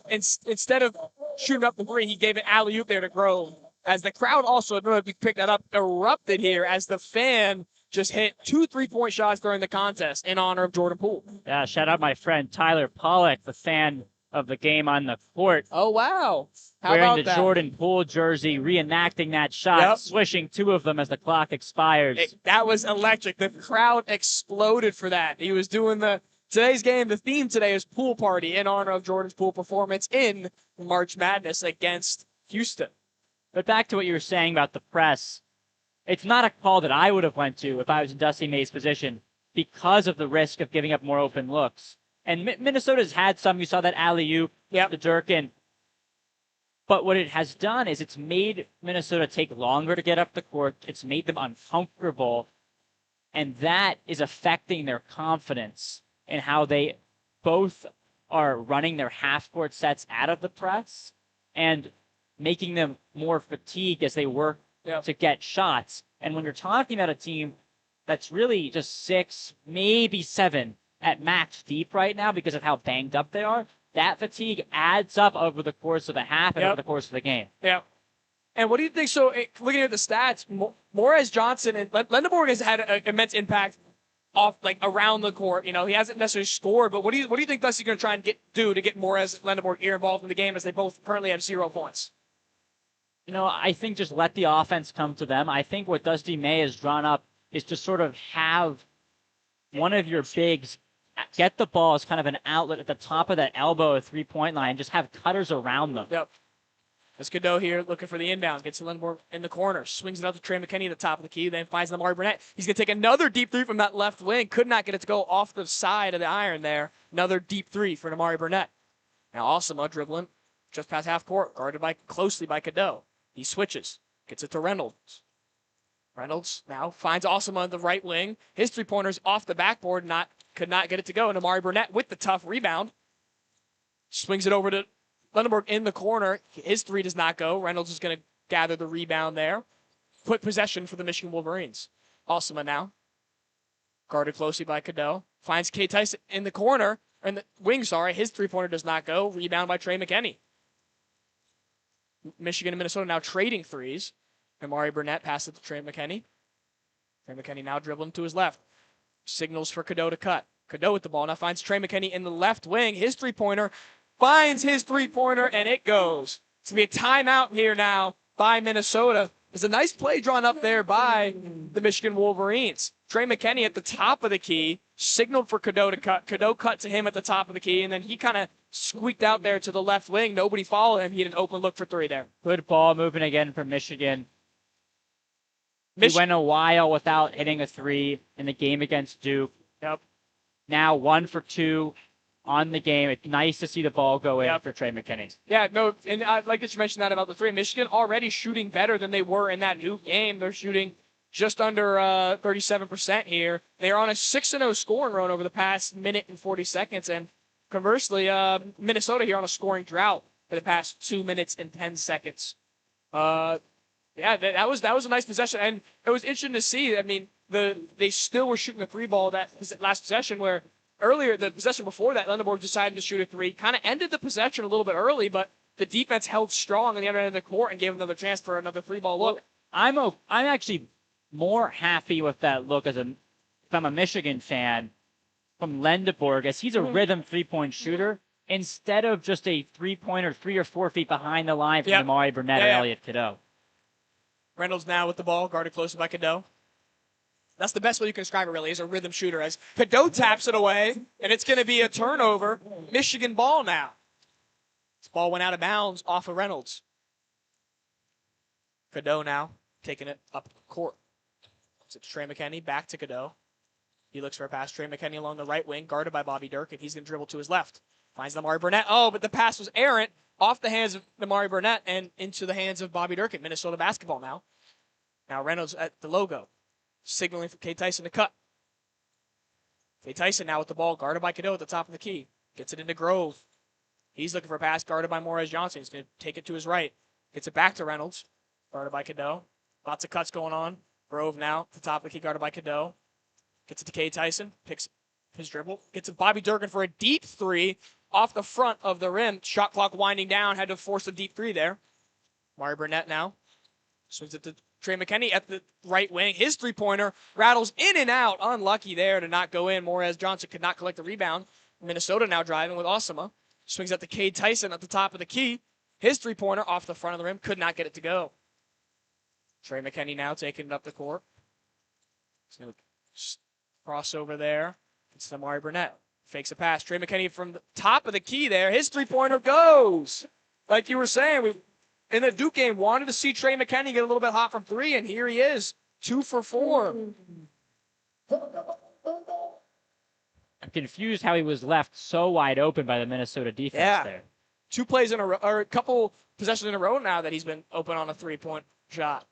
instead of shooting up the three, he gave an alley-oop there to Grove. As the crowd also, I don't know if you picked that up, erupted here as the fan just hit 2 3-point shots during the contest in honor of Jordan Poole. Yeah, shout out my friend Tyler Pollack, the fan of the game on the court. Oh, wow. How wearing about the that? Jordan Poole jersey, reenacting that shot, swishing 2 of them as the clock expires. That was electric. The crowd exploded for that. He was doing today's game, the theme today is Pool Party in honor of Jordan's Poole performance in March Madness against Houston. But back to what you were saying about the press, it's not a call that I would have went to if I was in Dusty May's position because of the risk of giving up more open looks. And Minnesota's had some. You saw that alley-oop to Durkin. But what it has done is it's made Minnesota take longer to get up the court. It's made them uncomfortable. And that is affecting their confidence in how they both are running their half-court sets out of the press and making them more fatigued as they work to get shots. And when you're talking about a team that's really just 6, maybe 7 at max deep right now because of how banged up they are, that fatigue adds up over the course of a half and over the course of the game. Yeah. And what do you think? So, looking at the stats, Morris Johnson and Lendeborg has had an immense impact around the court. You know, he hasn't necessarily scored, but what do you think Dusty's going to try and do to get Morris and Lendeborg here involved in the game as they both currently have 0 points? You know, I think just let the offense come to them. I think what Dusty May has drawn up is to sort of have one of your bigs get the ball as kind of an outlet at the top of that elbow or three-point line, just have cutters around them. As Cadeau here looking for the inbound. Gets to Lindenborg in the corner. Swings it out to Trey McKinney at the top of the key. Then finds Amari Burnett. He's going to take another deep three from that left wing. Could not get it to go off the side of the iron there. Another deep three for Amari Burnett. Now Osama dribbling just past half court. Guarded closely by Cadeau. He switches. Gets it to Reynolds. Reynolds now finds Osama on the right wing. His three-pointer's off the backboard. Could not get it to go. And Amari Burnett with the tough rebound. Swings it over to Lindenborg in the corner. His three does not go. Reynolds is going to gather the rebound there. Put possession for the Michigan Wolverines. Osama now. Guarded closely by Cadeau. Finds K. Tyson in the corner. In the wing, sorry. His three-pointer does not go. Rebound by Trey McKinney. Michigan and Minnesota now trading threes. Amari Burnett passes to Trey McKinney. Trey McKinney now dribbling to his left. Signals for Cadeau to cut. Cadeau with the ball. Now finds Trey McKinney in the left wing. His three-pointer. Finds his three-pointer, and it goes. It's going to be a timeout here now by Minnesota. There's a nice play drawn up there by the Michigan Wolverines. Trey McKinney at the top of the key, signaled for Cadeau to cut. Cadeau cut to him at the top of the key, and then he kind of squeaked out there to the left wing. Nobody followed him. He had an open look for three there. Good ball moving again from Michigan. He went a while without hitting a three in the game against Duke. Yep. Now 1 for 2 on the game. It's nice to see the ball go in for Trey McKinney. Yeah, no, and I like that you mentioned that about the three. Michigan already shooting better than they were in that Duke game. They're shooting just under 37% here. They are on a 6-0 scoring run over the past minute and 40 seconds. And conversely, Minnesota here on a scoring drought for the past 2 minutes and 10 seconds. Yeah, that was a nice possession. And it was interesting to see. I mean, they still were shooting a three ball that last possession where earlier, the possession before that, Lindenborg decided to shoot a three. Kind of ended the possession a little bit early, but the defense held strong on the other end of the court and gave another chance for another three-ball look. I'm actually more happy with that look if I'm a Michigan fan from Lindenborg, as he's a rhythm three-point shooter instead of just a three-pointer 3 or 4 feet behind the line from Amari Burnett or Elliot Cadeau. Reynolds now with the ball, guarded closely by Cadeau. That's the best way you can describe it, really, as a rhythm shooter. As Cadeau taps it away, and it's going to be a turnover. Michigan ball now. This ball went out of bounds off of Reynolds. Cadeau now taking it up court. It's Trey McKinney, back to Cadeau. He looks for a pass. Trey McKinney along the right wing, guarded by Bobby Dirk, and he's going to dribble to his left. Finds Amari Burnett. Oh, but the pass was errant off the hands of Amari Burnett and into the hands of Bobby Dirk. Minnesota basketball now. Now Reynolds at the logo. Signaling for K. Tyson to cut. K. Tyson now with the ball, guarded by Cadeau at the top of the key. Gets it into Grove. He's looking for a pass, guarded by Morez Johnson. He's going to take it to his right. Gets it back to Reynolds, guarded by Cadeau. Lots of cuts going on. Grove now at the top of the key, guarded by Cadeau. Gets it to K. Tyson. Picks his dribble. Gets it Bobby Durkin for a deep three off the front of the rim. Shot clock winding down. Had to force a deep three there. Amari Burnett now. Swings it to Trey McKinney at the right wing. His three-pointer rattles in and out. Unlucky there to not go in. Morez Johnson could not collect the rebound. Minnesota now driving with Osama. Swings out to Cade Tyson at the top of the key. His three-pointer off the front of the rim. Could not get it to go. Trey McKinney now taking it up the court. He's going to cross over there. It's Amari Burnett. Fakes a pass. Trey McKinney from the top of the key there. His three-pointer goes. Like you were saying, we in the Duke game, wanted to see Trey McKinney get a little bit hot from three, and here he is, 2 for 4. I'm confused how he was left so wide open by the Minnesota defense there. 2 plays in a row, or a couple possessions in a row now that he's been open on a three-point shot.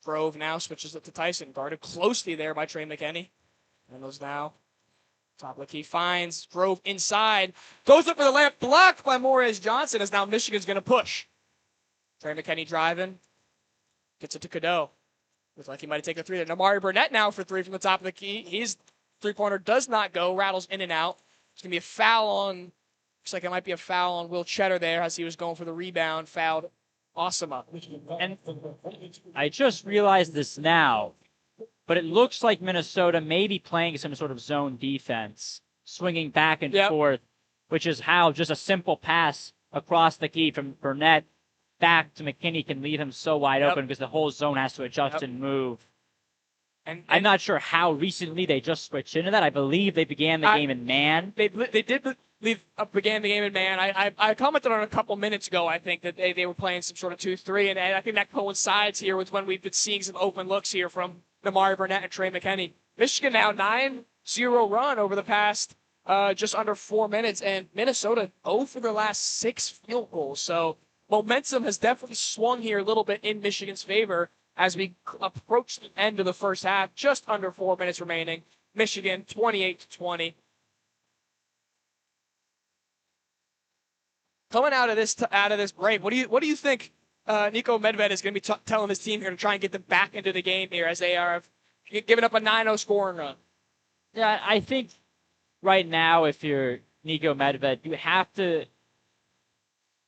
Grove now switches it to Tyson, guarded closely there by Trey McKinney. And those now. Top of the key finds Grove inside. Goes up for the layup, blocked by Morez Johnson, as now Michigan's going to push. Trey McKinney driving. Gets it to Cadeau. Looks like he might have taken a three there. Amari Burnett now for 3 from the top of the key. His three-pointer does not go. Rattles in and out. It's going to be a foul on, looks like it might be a foul on Will Cheddar there as he was going for the rebound. Fouled Osama. And I just realized this now, but it looks like Minnesota may be playing some sort of zone defense, swinging back and forth, which is how just a simple pass across the key from Burnett back to McKinney can leave him so wide open because the whole zone has to adjust and move. And I'm not sure how recently they just switched into that. I believe they began the game in man. They did began the game in man. I commented on a couple minutes ago, I think, that they were playing some sort of 2-3, and I think that coincides here with when we've been seeing some open looks here from Namari Burnett and Trey McKinney. Michigan now 9-0 run over the past just under 4 minutes, and Minnesota 0 for their last 6 field goals. So momentum has definitely swung here a little bit in Michigan's favor as we approach the end of the first half, just under 4 minutes remaining. Michigan 28-20. Coming out of this break, what do you think Nico Medved is going to be telling his team here to try and get them back into the game here as they are giving up a 9-0 scoring run? Yeah, I think right now, if you're Nico Medved, you have to,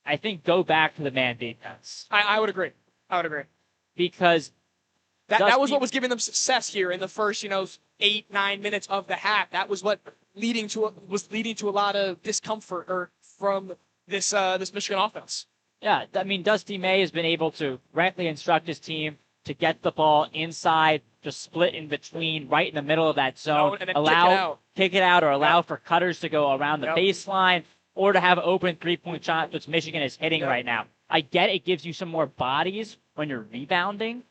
I think, go back to the man defense. I would agree. Because that was what was giving them success here in the first, 8-9 minutes of the half. That was what leading to a lot of discomfort from this Michigan offense. Yeah, I mean, Dusty May has been able to correctly instruct his team to get the ball inside, just split in between, right in the middle of that zone, and then kick it out, or allow for cutters to go around the baseline, or to have open three-point shots, which Michigan is hitting right now. I get it gives you some more bodies when you're rebounding,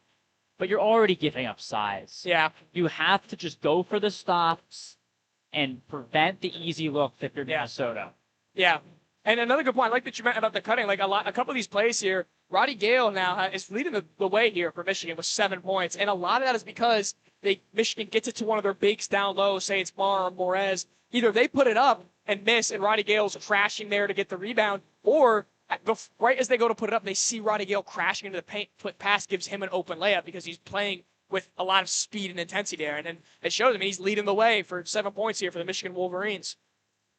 but you're already giving up size. Yeah. You have to just go for the stops and prevent the easy looks if you're Minnesota. Yeah. And another good point, I like that you meant about the cutting. Like a couple of these plays here, Roddy Gale now is leading the way here for Michigan with 7 points. And a lot of that is because Michigan gets it to one of their bigs down low, say it's Mar or Morez. Either they put it up and miss, and Roddy Gale's crashing there to get the rebound, or right as they go to put it up, they see Roddy Gale crashing into the paint. Pass gives him an open layup because he's playing with a lot of speed and intensity there. And then it shows him he's leading the way for 7 points here for the Michigan Wolverines.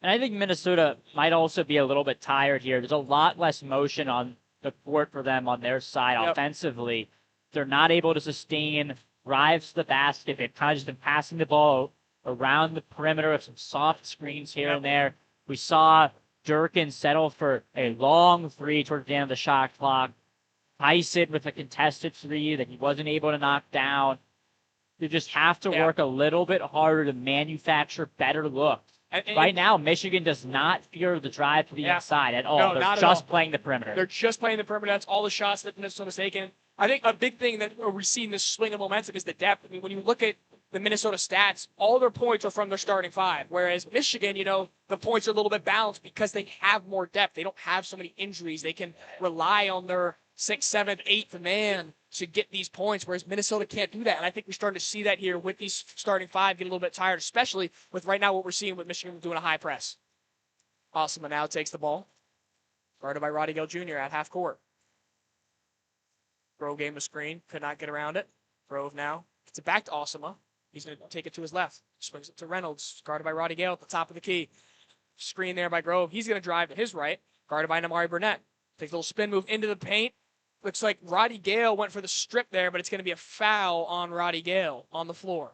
And I think Minnesota might also be a little bit tired here. There's a lot less motion on the court for them on their side offensively. They're not able to sustain drives to the basket. They've kind of just been passing the ball around the perimeter with some soft screens here and there. We saw Durkin settle for a long three towards the end of the shot clock. Tyson with a contested three that he wasn't able to knock down. You just have to work a little bit harder to manufacture better looks. Right now, Michigan does not fear the drive to the inside at all. No, they're just playing the perimeter. They're just playing the perimeter. That's all the shots that Minnesota's taken. I think a big thing that we're seeing this swing of momentum is the depth. I mean, when you look at the Minnesota stats, all their points are from their starting five. Whereas Michigan, the points are a little bit balanced because they have more depth. They don't have so many injuries. They can rely on their 6th, 7th, 8th man to get these points, whereas Minnesota can't do that. And I think we're starting to see that here with these starting five get a little bit tired, especially with right now what we're seeing with Michigan doing a high press. Osama now takes the ball. Guarded by Roddy Gale Jr. at half court. Grove game the screen, could not get around it. Grove now gets it back to Osama. He's going to take it to his left. Swings it to Reynolds, guarded by Roddy Gale at the top of the key. Screen there by Grove. He's going to drive to his right, guarded by Namari Burnett. Takes a little spin move into the paint. Looks like Roddy Gale went for the strip there, but it's going to be a foul on Roddy Gale on the floor.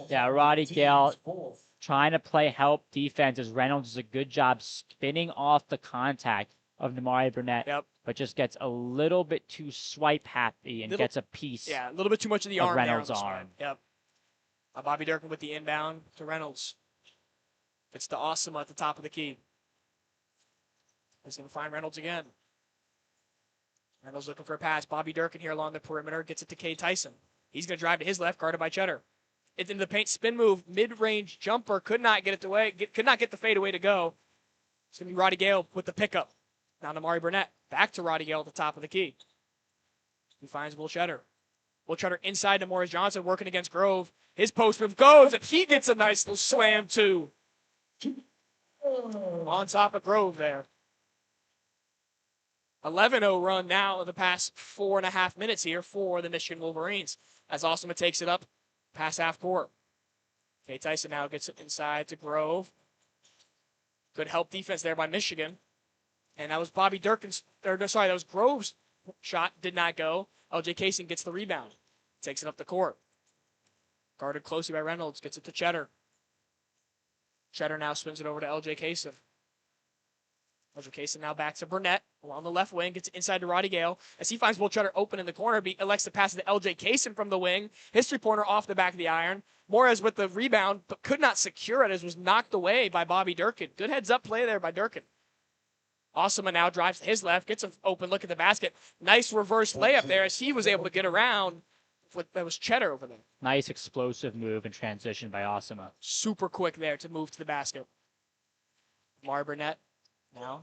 Yeah, Roddy Gale trying to play help defense as Reynolds does a good job spinning off the contact of Namari Burnett, but just gets a little bit too swipe happy and gets a piece. Yeah, a little bit too much of the arm Reynolds' there on the arm. Yep. Bobby Durkin with the inbound to Reynolds. It's to Osama at the top of the key. He's going to find Reynolds again. Reynolds looking for a pass. Bobby Durkin here along the perimeter gets it to Kay Tyson. He's going to drive to his left, guarded by Cheddar. It's into the paint, spin move, mid-range jumper. Could not get the fadeaway to go. It's going to be Roddy Gale with the pickup. Now Namari Burnett. Back to Roddy Gale at the top of the key. He finds Will Cheddar. Will Cheddar inside to Morris Johnson working against Grove. His post move goes, and he gets a nice little slam too. On top of Grove there. 11-0 run now in the past 4.5 minutes here for the Michigan Wolverines. As Osama takes it up past half court. Kay Tyson now gets it inside to Grove. Good help defense there by Michigan. And that was Bobby Durkin's, that was Grove's shot, did not go. LJ Casey gets the rebound. Takes it up the court. Guarded closely by Reynolds, gets it to Cheddar. Cheddar now swings it over to LJ Casey. LJ Casey now back to Burnett along the left wing, gets inside to Roddy Gale. As he finds Will Cheddar open in the corner, elects to pass it to LJ Casey from the wing. His three-pointer off the back of the iron. Morez with the rebound, but could not secure it as was knocked away by Bobby Durkin. Good heads-up play there by Durkin. Osama now drives to his left, gets an open look at the basket. Nice reverse layup there as he was able to get around. That was Cheddar over there. Nice explosive move and transition by Osama. Super quick there to move to the basket. Lamar Burnett now,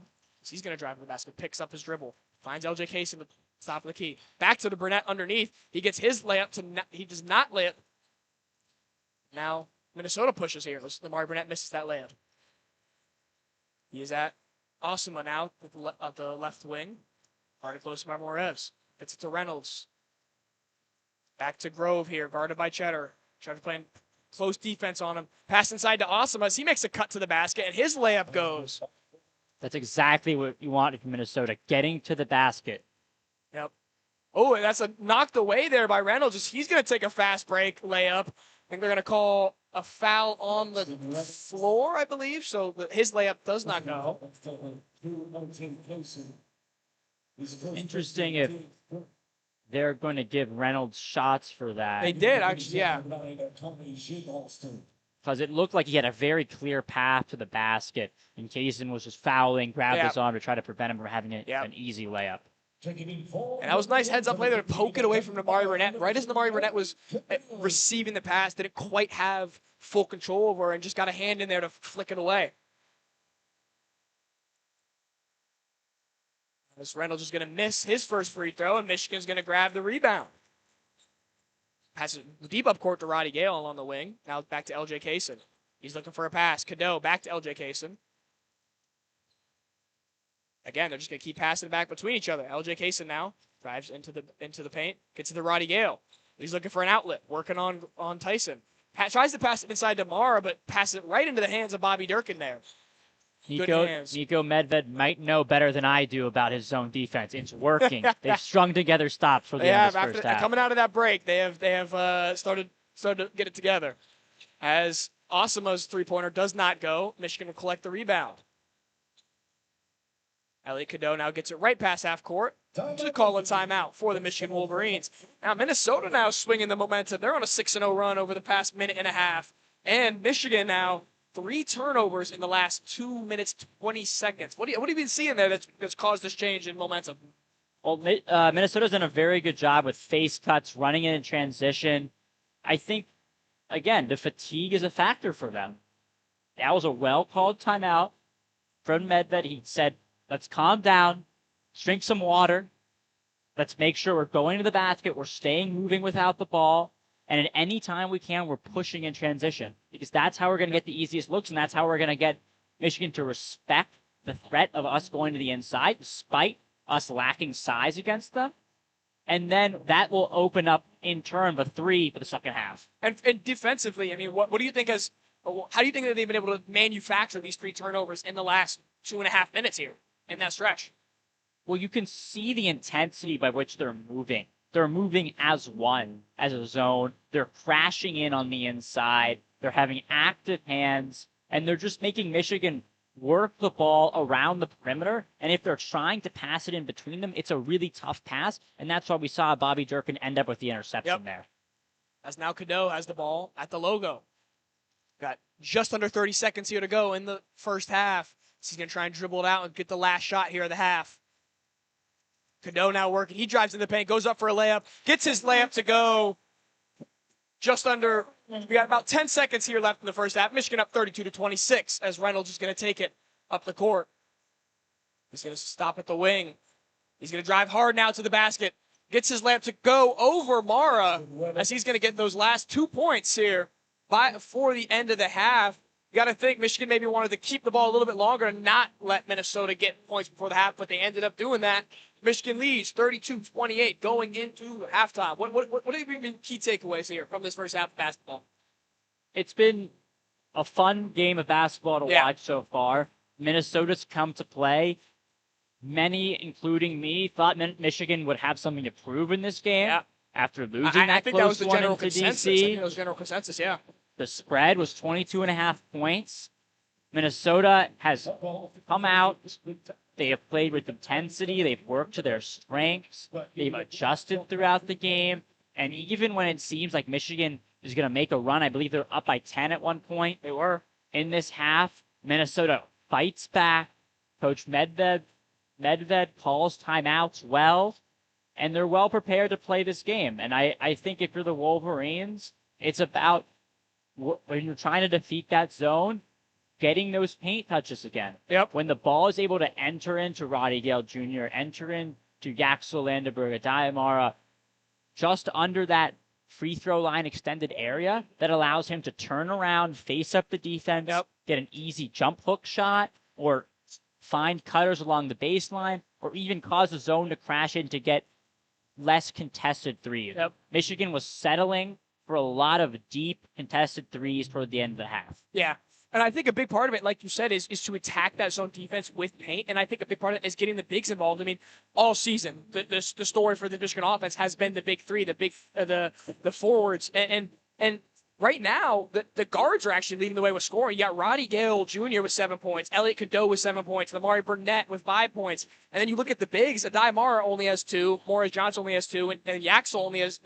he's going to drive to the basket, picks up his dribble, finds LJ Casey at the top of the key. Back to the Burnett underneath. He gets his layup he does not lay it. Now Minnesota pushes here. Lamar Burnett misses that layup. He is at Osama now at the left wing. Already close by Morez. Gets it to Reynolds. Back to Grove here, guarded by Cheddar. Cheddar playing close defense on him. Pass inside to Osama as he makes a cut to the basket, and his layup goes. That's exactly what you wanted from Minnesota, getting to the basket. Yep. Oh, and that's a knocked away there by Reynolds. He's going to take a fast break layup. I think they're going to call a foul on the floor, I believe. So his layup does not go. Interesting if they're going to give Reynolds shots for that. They did, actually, yeah. Because it looked like he had a very clear path to the basket. And Kaysen was just fouling, grabbed his arm to try to prevent him from having an easy layup. And that was nice heads-up play there to poke it away from Namari Burnett. Right as Namari Burnett was receiving the pass, didn't quite have full control over and just got a hand in there to flick it away. As Reynolds is going to miss his first free throw, and Michigan's going to grab the rebound. Passes deep up court to Roddy Gale along the wing. Now back to LJ Kaysen. He's looking for a pass. Cadeau back to LJ Kaysen. Again, they're just going to keep passing it back between each other. LJ Kaysen now drives into the paint, gets to the Roddy Gale. He's looking for an outlet, working on Tyson. Tries to pass it inside to Mara, but passes it right into the hands of Bobby Durkin there. Nico Medved might know better than I do about his zone defense. It's working. They've strung together stops for the end of this first half. Coming out of that break, they have started to get it together. As Osama's three-pointer does not go, Michigan will collect the rebound. Elliot Cadeau now gets it right past half court to call a timeout for the Michigan Wolverines. Now Minnesota now swinging the momentum. They're on a 6-0 run over the past minute and a half. And Michigan now 3 turnovers in the last 2 minutes, 20 seconds. What have you been seeing there that's caused this change in momentum? Well, Minnesota's done a very good job with face cuts, running in transition. I think, again, the fatigue is a factor for them. That was a well-called timeout from Medved. He said, let's calm down, drink some water. Let's make sure we're going to the basket. We're staying moving without the ball. And at any time we can, we're pushing in transition. Because that's how we're going to get the easiest looks, and that's how we're going to get Michigan to respect the threat of us going to the inside, despite us lacking size against them. And then that will open up, in turn, the 3 for the second half. And defensively, I mean, what do you think how do you think that they've been able to manufacture these 3 turnovers in the last 2.5 minutes here in that stretch? Well, you can see the intensity by which they're moving. They're moving as one, as a zone. They're crashing in on the inside. They're having active hands, and they're just making Michigan work the ball around the perimeter. And if they're trying to pass it in between them, it's a really tough pass, and that's why we saw Bobby Durkin end up with the interception there. As now Cadeau has the ball at the logo. Got just under 30 seconds here to go in the first half. So he's going to try and dribble it out and get the last shot here of the half. Cadeau now working. He drives in the paint, goes up for a layup, gets his layup to go just under. We got about 10 seconds here left in the first half. Michigan up 32-26 as Reynolds is going to take it up the court. He's going to stop at the wing. He's going to drive hard now to the basket. Gets his layup to go over Mara as he's going to get those last 2 points here before the end of the half. You got to think Michigan maybe wanted to keep the ball a little bit longer and not let Minnesota get points before the half, but they ended up doing that. Michigan leads 32-28 going into halftime. What have been key takeaways here from this first half of basketball? It's been a fun game of basketball to watch so far. Minnesota's come to play. Many, including me, thought Michigan would have something to prove in this game after losing that close one into D.C. I think that was general consensus, yeah. The spread was 22.5 points. Minnesota has come out They have played with intensity. They've worked to their strengths. They've adjusted throughout the game. And even when it seems like Michigan is going to make a run, I believe they're up by 10 at one point. They were in this half. Minnesota fights back. Coach Medved calls timeouts well, and they're well prepared to play this game. And I think if you're the Wolverines, it's about when you're trying to defeat that zone, getting those paint touches again. Yep. When the ball is able to enter into Roddy Gale Jr., enter into Yaxel Landenberg, Diamara, just under that free throw line extended area, that allows him to turn around, face up the defense, get an easy jump hook shot, or find cutters along the baseline, or even cause the zone to crash in to get less contested threes. Yep. Michigan was settling for a lot of deep contested threes toward the end of the half. Yeah. And I think a big part of it, like you said, is to attack that zone defense with paint. And I think a big part of it is getting the bigs involved. I mean, all season, the story for the Michigan offense has been the big three, the forwards. And right now, the guards are actually leading the way with scoring. You got Roddy Gale Jr. with 7 points, Elliot Cadeau with 7 points, Lamari Burnett with 5 points. And then you look at the bigs, Adai Mara only has 2, Morris Johnson only has 2, and Yaxel only has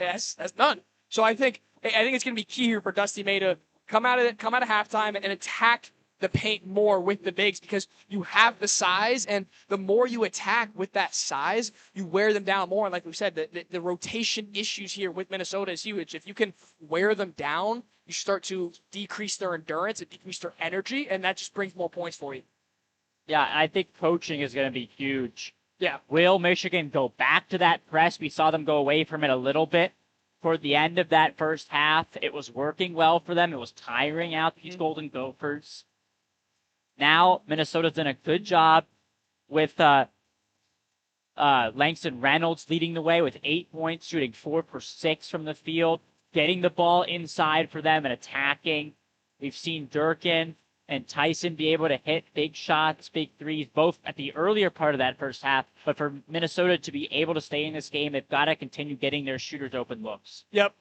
none. So I think it's going to be key here for Dusty May to come out of halftime and attack the paint more with the bigs, because you have the size, and the more you attack with that size, you wear them down more. And like we said, the rotation issues here with Minnesota is huge. If you can wear them down, you start to decrease their endurance and decrease their energy, and that just brings more points for you. Yeah, I think coaching is going to be huge. Yeah. Will Michigan go back to that press? We saw them go away from it a little bit toward the end of that first half. It was working well for them. It was tiring out these Golden Gophers. Now Minnesota's done a good job with Langston Reynolds leading the way with 8 points, shooting 4 for 6 from the field, getting the ball inside for them and attacking. We've seen Durkin and Tyson be able to hit big shots, big threes, both at the earlier part of that first half. But for Minnesota to be able to stay in this game, they've got to continue getting their shooters open looks. Yep.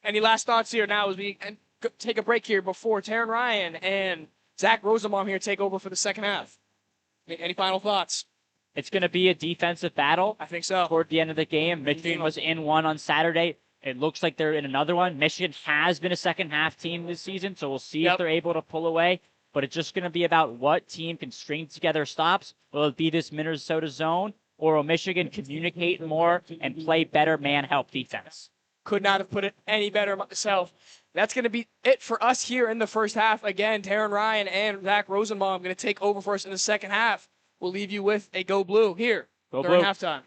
Any last thoughts here now as we take a break here before Taryn Ryan and Zach Rosenbaum here take over for the second half? Any final thoughts? It's going to be a defensive battle. I think so. Toward the end of the game. Michigan was in one on Saturday. It looks like they're in another one. Michigan has been a second half team this season, so we'll see if they're able to pull away. But it's just going to be about what team can string together stops. Will it be this Minnesota zone, or will Michigan communicate more and play better man-help defense? Could not have put it any better myself. That's going to be it for us here in the first half. Again, Taryn Ryan and Zach Rosenbaum going to take over for us in the second half. We'll leave you with a Go Blue here during halftime.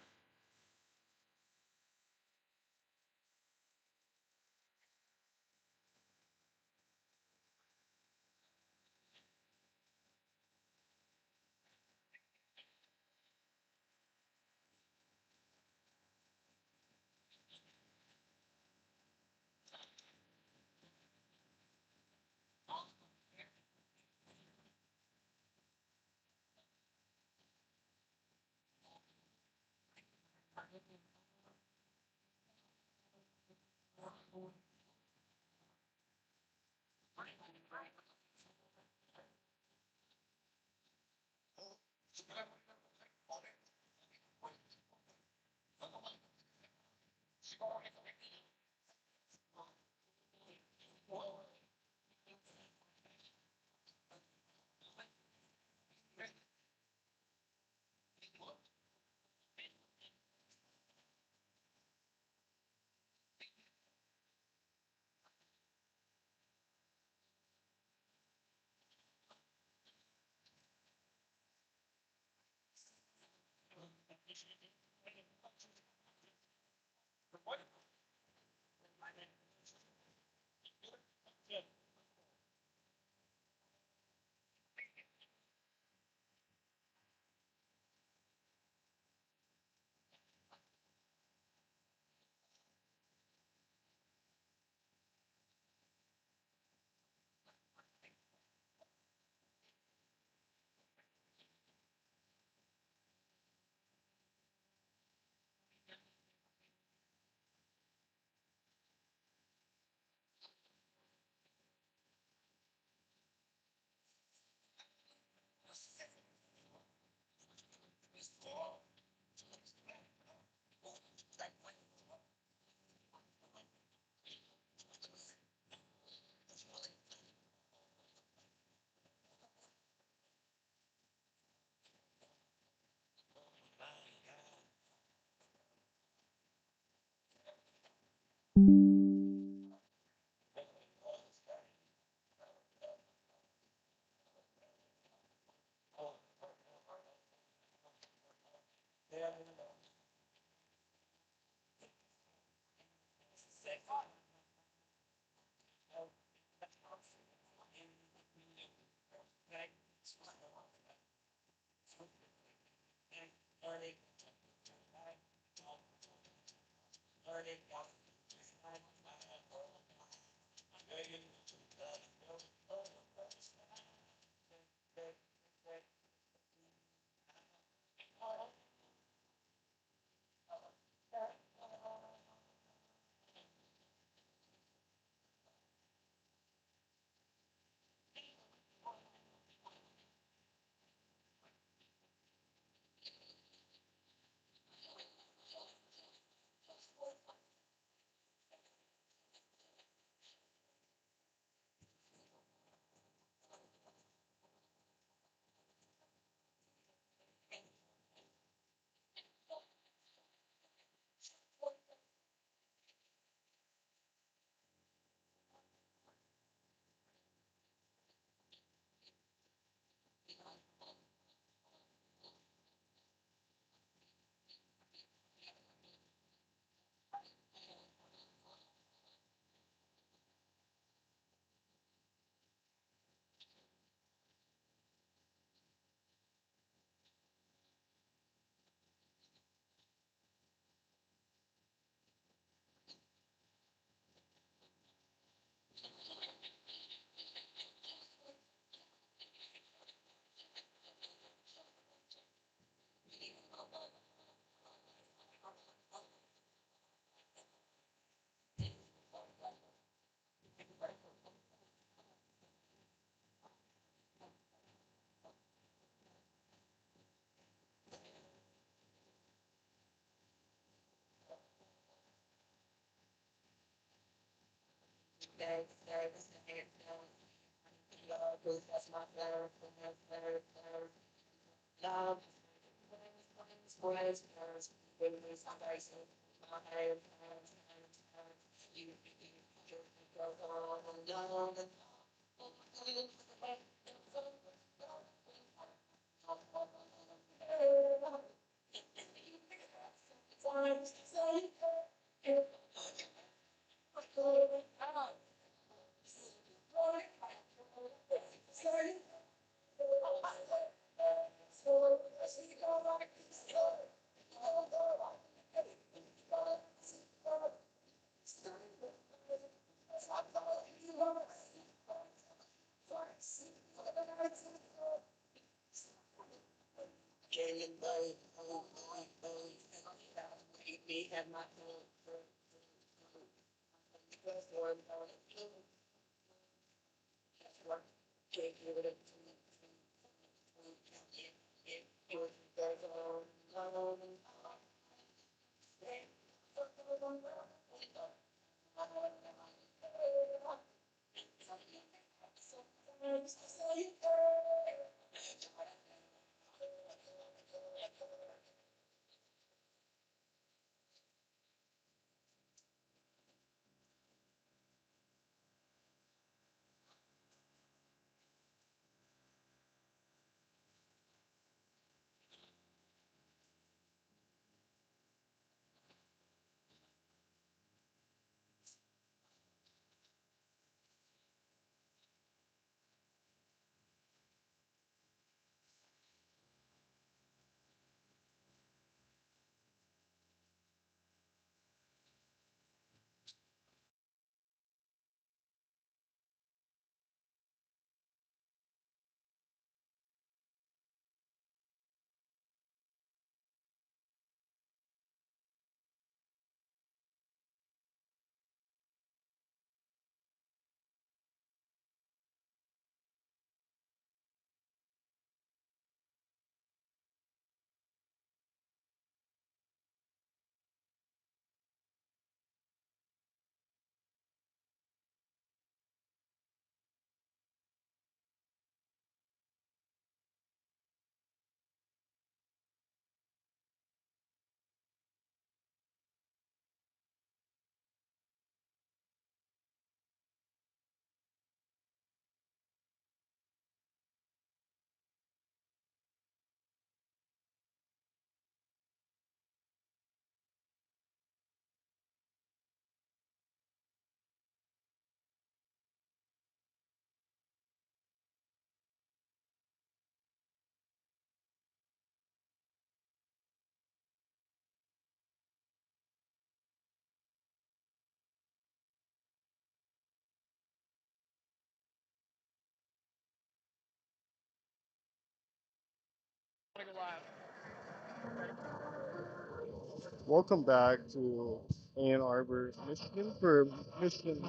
Welcome back to Ann Arbor, Michigan for Michigan.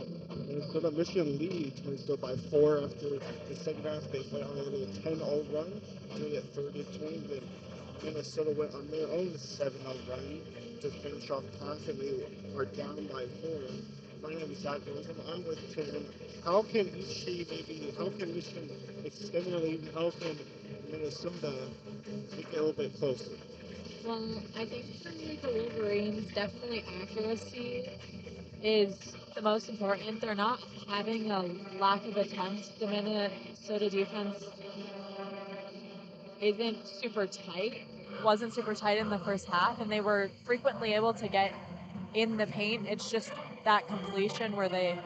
Minnesota. Michigan leads Minnesota by 4 after the second half. They went on a little 10-0 run, made it 30-20. Then Minnesota went on their own 7-0 run to finish off half, and they are down by 4. My name is Zach Rosenbaum. I'm with Taryn. How can each team how can Michigan extend their lead? How can Minnesota make it a little bit closer? Well, I think for the Wolverines, definitely accuracy is the most important. They're not having a lack of attempts. The Minnesota defense isn't super tight, wasn't super tight in the first half, and they were frequently able to get in the paint. It's just that completion where they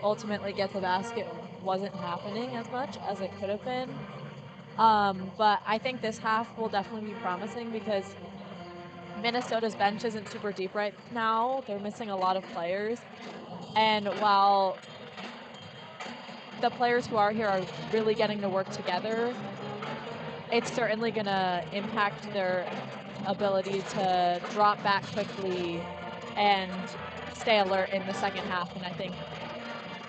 ultimately get the basket wasn't happening as much as it could have been. But I think this half will definitely be promising because Minnesota's bench isn't super deep right now. They're missing a lot of players. And while the players who are here are really getting to work together, it's certainly going to impact their ability to drop back quickly and stay alert in the second half. And I think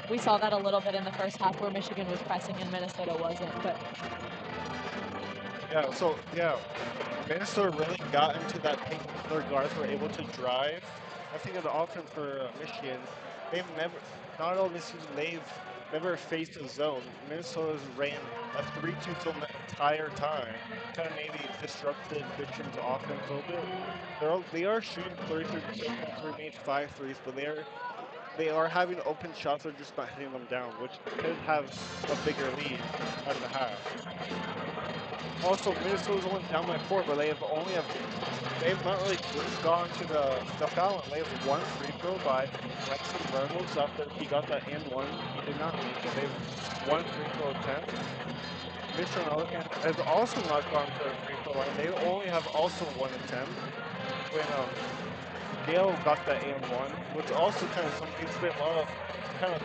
we saw that a little bit in the first half where Michigan was pressing and Minnesota wasn't. But Minnesota really got into that paint. Their guards were able to drive. I think of the offense for Michigan, not all this season, they've never faced a zone. Minnesota's ran a 3-2 zone the entire time. Kind of maybe disrupted Michigan's offense a little bit. They are shooting 33% from made 5 threes, but they are having open shots. They're just not hitting them down, which could have a bigger lead at the half. Also, Minnesota's only down by 4, but they've not really gone to the foul line. They have one free throw by Lexon Reynolds after he got that in one. He did not make it. They have one free throw attempt. Michigan, on the other hand, has also not gone to the free throw line. They only have also one attempt. When Gale got that and one, which also kind of it's been a lot of kind of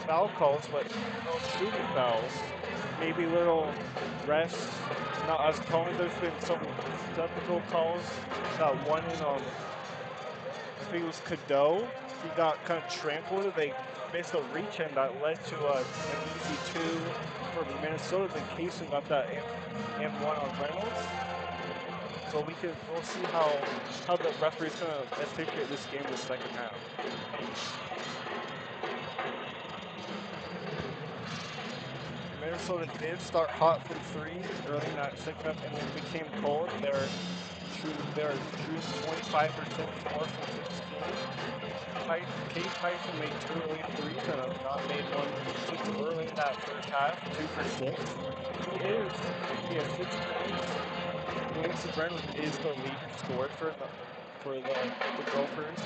foul calls, but no shooting fouls. Maybe little refs not as prone. There's been some typical calls. That one in I think it was Cadeau. He got kind of trampled. They missed a reach and that led to an easy 2 for Minnesota. Then Casey got that and one on Reynolds. So we'll see how the referee's gonna officiate this game in the second half. Minnesota did start hot from 3 early in that second half and then became cold. They're shooting 25% more from 16. Kate Tyson made 2 early threes and have not made one since early in that first half, 2 for 6. He has 6 points. Lacey Reynolds is the leading scorer for the Gophers.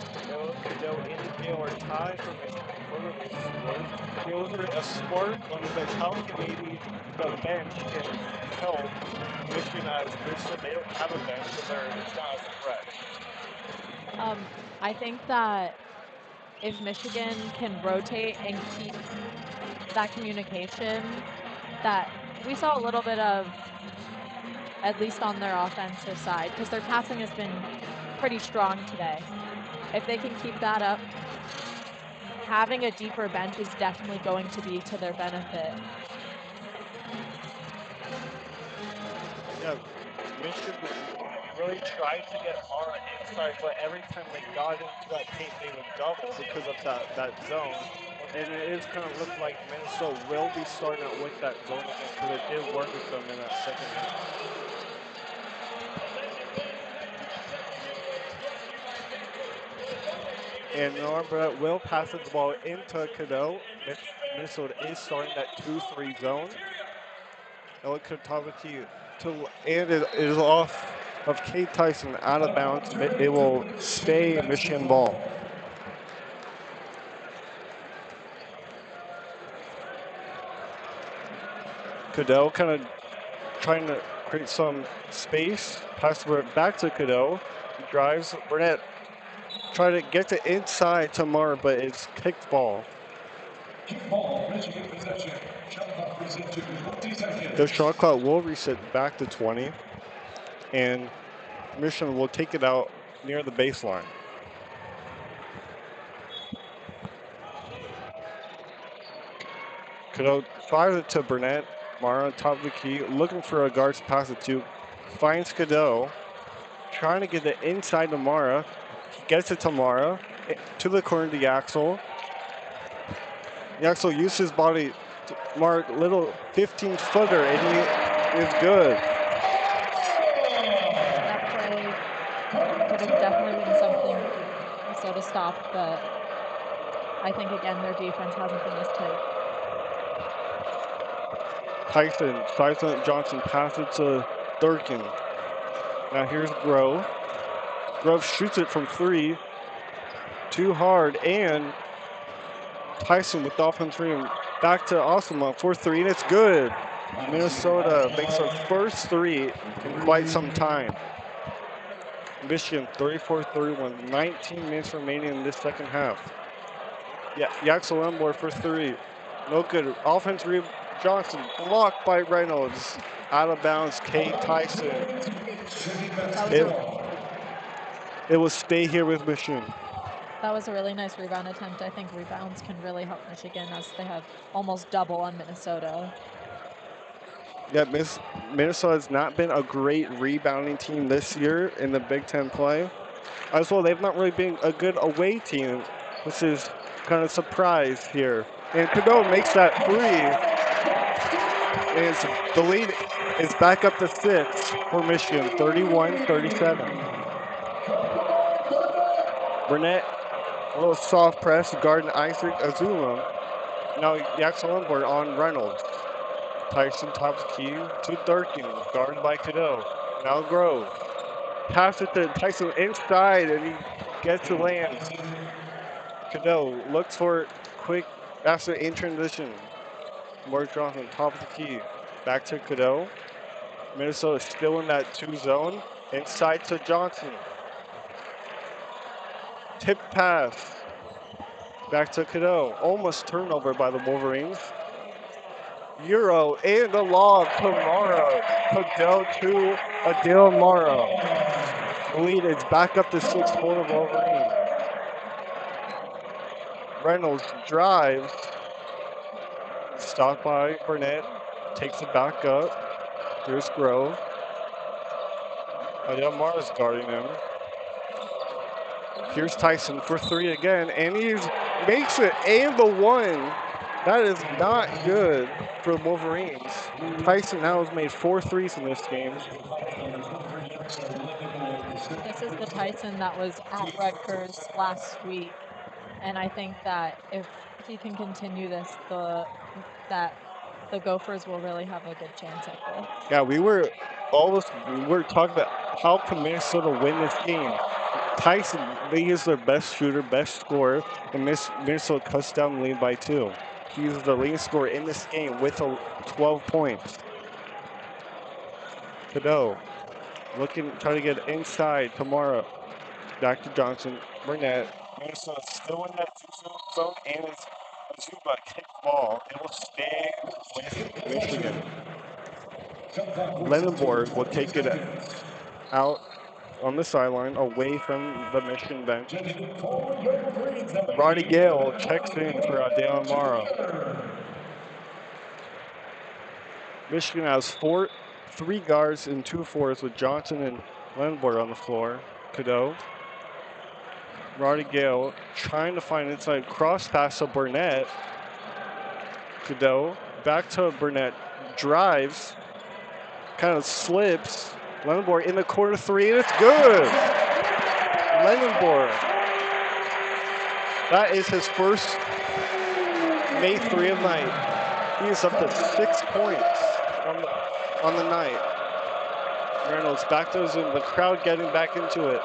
Cadeau and Gale are tied for Michigan for the leading scorer. Gale's a smart one that how can maybe the bench can help Michigan as Michigan they don't have a bench, so it's not as a threat. I think that if Michigan can rotate and keep that communication that we saw a little bit of, at least on their offensive side, because their passing has been pretty strong today. If they can keep that up, having a deeper bench is definitely going to be to their benefit. Yeah, Michigan really tried to get on the inside, but every time they got into that paint, they would double because of that zone. And it is kind of looked like Minnesota will be starting out with that zone again because it did work with them in that second half. And remember that Will passes the ball into Cadeau. Minnesota is starting that 2-3 zone. Alex Katavaki and it is off of Kate Tyson out of bounds. It will stay Michigan ball. Cadeau kind of trying to create some space. Pass back to Cadeau. He drives. Burnett trying to get the inside to Mar, but it's kicked ball. The shot clock will reset back to 20. and Michigan will take it out near the baseline. Cadeau fires it to Burnett. Mara on top of the key, looking for a guard to pass it to. Finds Cadeau, trying to get it inside to Mara. He gets it to Mara, to the corner to Yaxel. Yaxel used his body to mark little 15-footer, and he is good. That play could have definitely been something Minnesota stopped, but I think, again, their defense hasn't been as tight. Tyson, Tyson Johnson passes to Durkin. Now here's Grove. Grove shoots it from 3. Too hard, and Tyson with the offense rim. Back to Osama for 3, and it's good. Minnesota makes their first 3 in quite some time. Michigan 34-31, 19 minutes remaining in this second half. Yeah, Yaxel on board for 3. No good. Offense rebound. Johnson blocked by Reynolds. Out of bounds. Kate Tyson. It will stay here with Michigan. That was a really nice rebound attempt. I think rebounds can really help Michigan as they have almost double on Minnesota. Yeah, Minnesota has not been a great rebounding team this year in the Big Ten play. As well, they've not really been a good away team. This is kind of a surprise here. And Cadeau makes that 3. And the lead is back up to 6 for Michigan, 31-37. Burnett, a little soft press, guarding Isaac Azuma. Now Yaxel on board on Reynolds. Tyson tops key to Durkin, guarded by Cadeau. Now Grove. Pass it to Tyson inside, and he gets to land. Cadeau looks for quick after in transition. Mark Johnson, top of the key. Back to Cadeau. Minnesota still in that 2 zone. Inside to Johnson. Tip pass. Back to Cadeau. Almost turnover by the Wolverines. Euro and a lob to Mara. Cadeau to Adil Mara. The lead is back up to 6 for the Wolverines. Reynolds drives. Stopped by Burnett. Takes it back up. Here's Grove. Adil Mara's guarding him. Here's Tyson for 3 again, and he makes it and the 1. That is not good for the Wolverines. Tyson now has made 4 threes in this game. This is the Tyson that was at Rutgers last week, and I think that if he can continue this, the Gophers will really have a good chance at this. Yeah, we were talking about how can Minnesota win this game. Tyson, they is their best shooter, best scorer, and Minnesota cuts down the lead by 2. He's the leading scorer in this game with 12 points. Cadeau trying to get inside tomorrow. Back to Johnson. Burnett. Minnesota still in that 2 zone, and it's Azuma kick ball. It will stay with Michigan. Lendenborg will take it out on the sideline, away from the Michigan bench. Roddy Gale checks in for Dale Mara. Michigan has 3 guards and 2 fours with Johnson and Lendenborg on the floor. Cadeau. Roddy Gale trying to find inside cross pass to Burnett. Cadeau back to Burnett. Drives. Kind of slips. Lendenborg in the corner 3, and it's good. Lendenborg. That is his first made 3 of the night. He is up to 6 points on the night. Reynolds back to Zoom. The crowd getting back into it.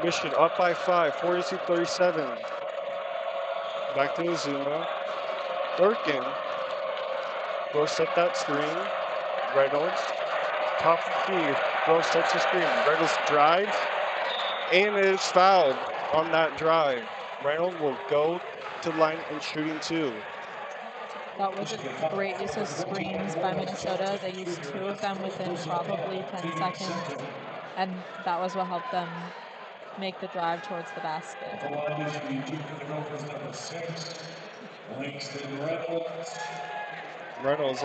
Michigan up by 5, 42-37. Back to Uzuma. Durkin. Go set that screen. Reynolds. Top of the key. Go sets the screen. Reynolds drives. And is fouled on that drive. Reynolds will go to the line and shooting 2. That was a great use of screens by Minnesota. They used 2 of them within probably 10 seconds, and that was what helped them make the drive towards the basket. Reynolds.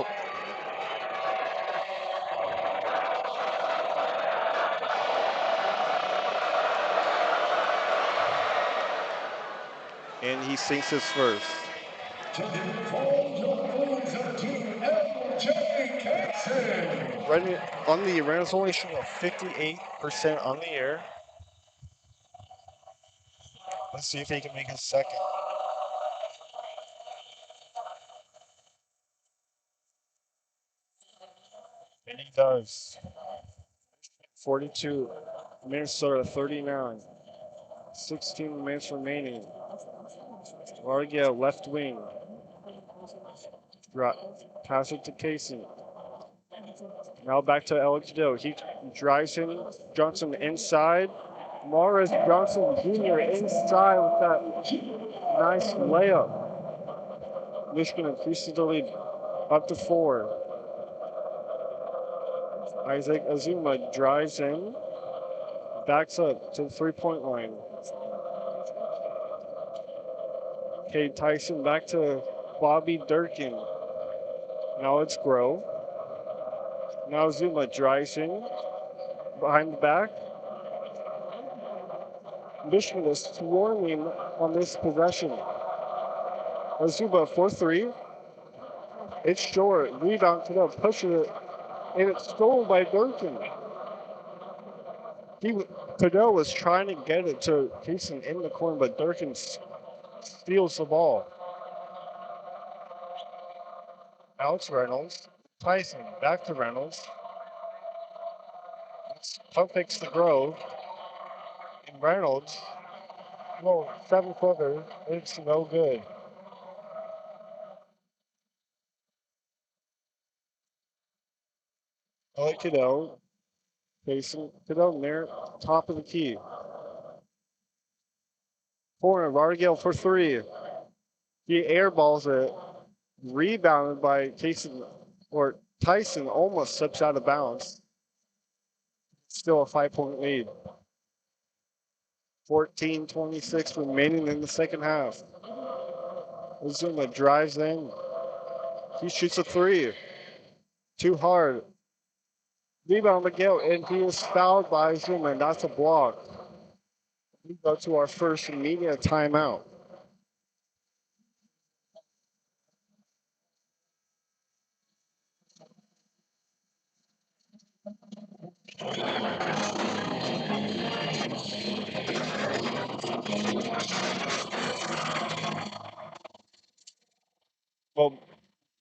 And he sinks his first. On the Reynolds only shooting 58% on the air. Let's see if he can make his second. And he does. 42, Minnesota 39. 16 minutes remaining. Largia left wing. Pass it to Casey. Now back to Alex Dill. He drives in. Johnson inside. Morris Johnson Jr. inside with that nice layup. Michigan increases the lead up to 4. Isaac Azuma drives in. Backs up to the 3-point line. Cade Tyson back to Bobby Durkin. Now it's Grove. Now Zuma drives in. Behind the back. Michigan is swarming on this possession. Azuma for 3. It's short. Rebound to them. Pushing it. And it's stolen by Durkin. Cadell was trying to get it to Casey in the corner, but Durkin steals the ball. Alex Reynolds. Tyson back to Reynolds. Pump fakes the Grove. And Reynolds, well, 7-footer, it's no good. Elliot Cadell, facing Cadell near top of the key. Corner, Vargale for 3. He airballs it, rebounded by Tyson almost slips out of bounds. Still a 5-point lead. 14-26 remaining in the second half. Uzuma drives in. He shoots a 3. Too hard. Rebound Miguel, and he is fouled by Uzuma, and that's a block. We go to our first media timeout. Well,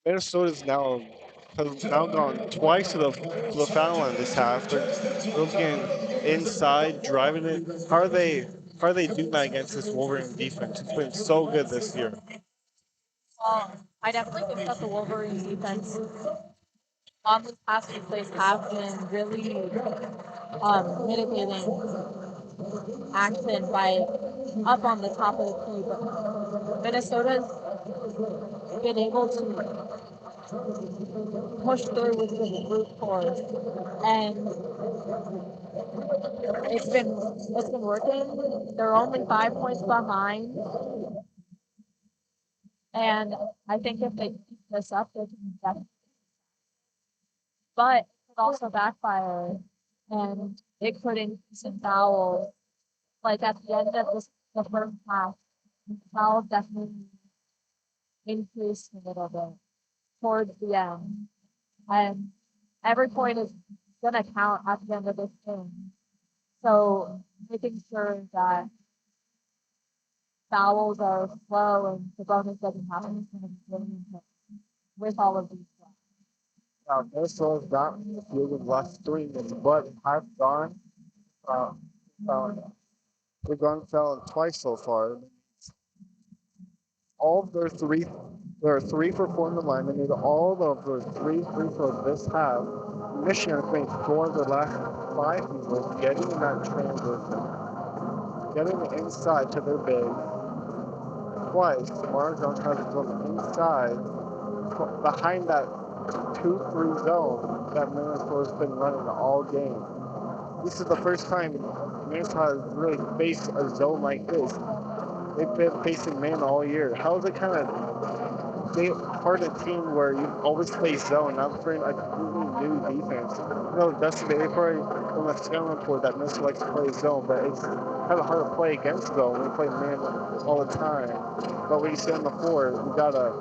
Minnesota's has now gone twice to the foul line this half. They're looking inside, driving it. How are they doing that against this Wolverine defense? It's been so good this year. I definitely think that the Wolverines defense on these past few plays have been really mitigating action by up on the top of the key. But Minnesota's been able to push through with the brute force, and it's been working. They're only 5 points behind, and I think if they keep this up, they can definitely. But it could also backfire, and it could increase in fouls. Like at the end of the first half, fouls definitely increased a little bit towards the end. And every point is going to count at the end of this game. So making sure that fouls are slow and the bonus doesn't happen is going to be really important with all of these stuff. Now, Minnesota's not fielded last 3 minutes, but have gone. They've gone foul twice so far. All of their 3 for 4 in the line. They made all of their 3 free throws this half. Michigan has made 4 of their last 5 people, getting in that transition, getting the inside to their big. Twice, Mara Jones has it from the inside behind that 2-3 zone that Minnesota's been running all game. This is the first time Minnesota has really faced a zone like this. They've been facing man all year. How is it kind of part of the team where you always play zone, not for a completely new defense? You know, Dustin, they probably on the scouting report that Minnesota likes to play zone, but it's kind of hard to play against zone when you play man all the time. But when you stay on the floor, you gotta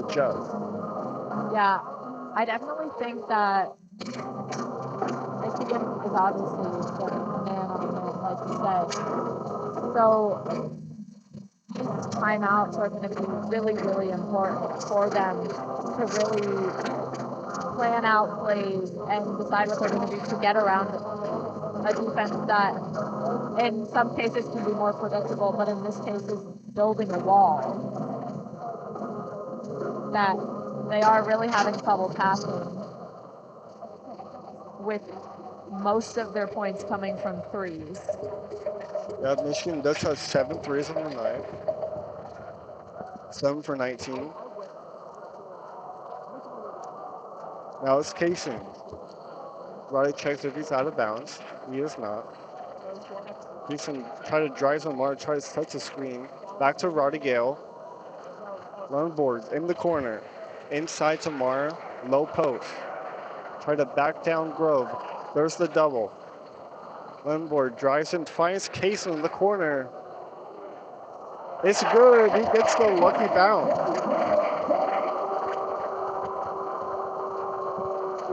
adjust. Yeah, I definitely think that Michigan is obviously getting man on man, like you said. So these timeouts are going to be really, really important for them to really plan out plays and decide what they're going to do to get around a defense that in some cases can be more predictable, but in this case is building a wall that they are really having trouble passing, with most of their points coming from threes. Yeah, Michigan does have 7 threes on the night. 7 for 19. Now it's Kaysen. Roddy checks if he's out of bounds. He is not. Kaysen try to drive some more, try to touch the screen. Back to Roddy Gale. Run boards in the corner. Inside to Mara. Low post. Try to back down Grove. There's the double. Lundborg drives and finds Kaysen in the corner. It's good. He gets the lucky bounce.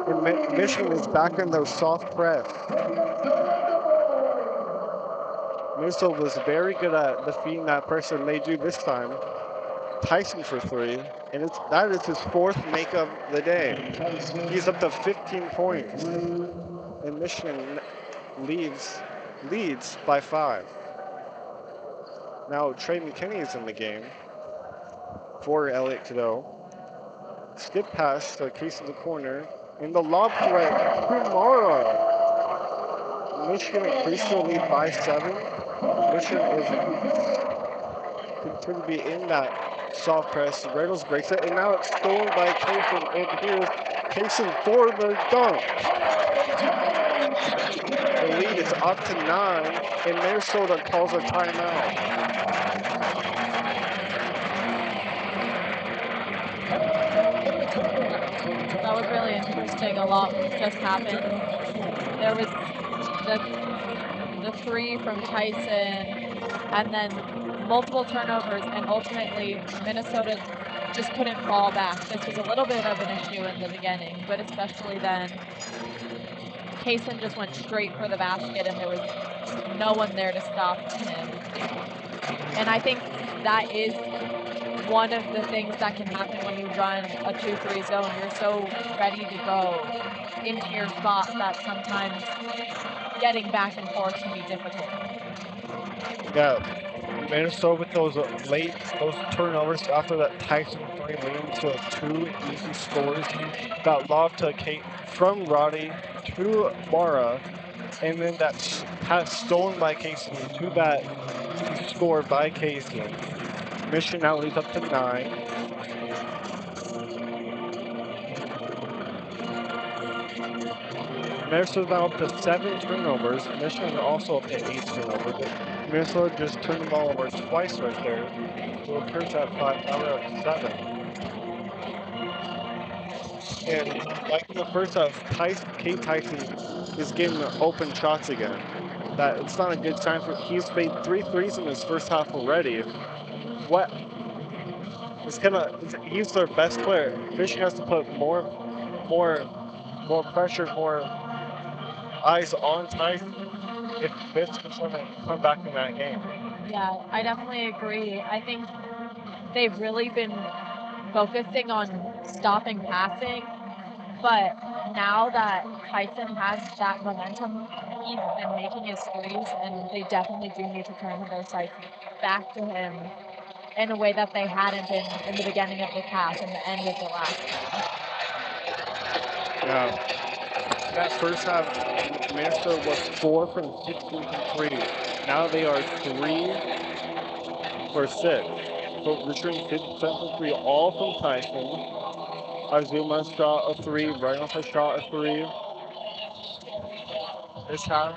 And Michigan is back in their soft press. Minnesota was very good at defeating that pressure, and they do this time. Tyson for 3, and that is his 4th make of the day. He's up to 15 points, and Michigan leads by 5. Now Trey McKinney is in the game for Elliott Cadeau. Skip pass to Case in the corner, and the lob threat tomorrow. Michigan increased their lead by 7. Michigan is continue to be in that soft press. Reynolds breaks it, and now it's stolen by Kaysen, and here's Kaysen for the dunk. The lead is up to 9, and Minnesota calls a timeout. That was really interesting. A lot just happened. There was the 3 from Tyson, and then multiple turnovers, and ultimately Minnesota just couldn't fall back. This was a little bit of an issue in the beginning, but especially then, Kaysen just went straight for the basket, and there was no one there to stop him. And I think that is one of the things that can happen when you run a 2-3 zone. You're so ready to go into your spot that sometimes getting back and forth can be difficult. Yeah, Minnesota with those turnovers after that Tyson 3 leading to 2 easy scores. That lob to Kate from Roddy to Mara, and then that pass stolen by Casey to that easy score by Casey. Michigan now leads up to 9. Minnesota now up to 7 turnovers. Michigan also up to 8 turnovers. Minnesota just turned the ball over twice right there. So it appears that 5, now we're at 7. And like in the first half, Kate Tyson is getting open shots again. That it's not a good sign for. He's made 3 threes in his first half already. What? He's their best player. Michigan has to put more pressure, more eyes on Tyson if Michigan's going to come back in that game. Yeah, I definitely agree. I think they've really been focusing on stopping passing, but now that Tyson has that momentum, he's been making his threes, and they definitely do need to turn their sights back to him in a way that they hadn't been in the beginning of this half and the end of the last half. Yeah. That first half, Minnesota was 4 from 16 from 3. Now they are 3 for 6. So returning 50% from 3, all from Tyson. Azuma shot a three. Reynolds has shot a three. This half,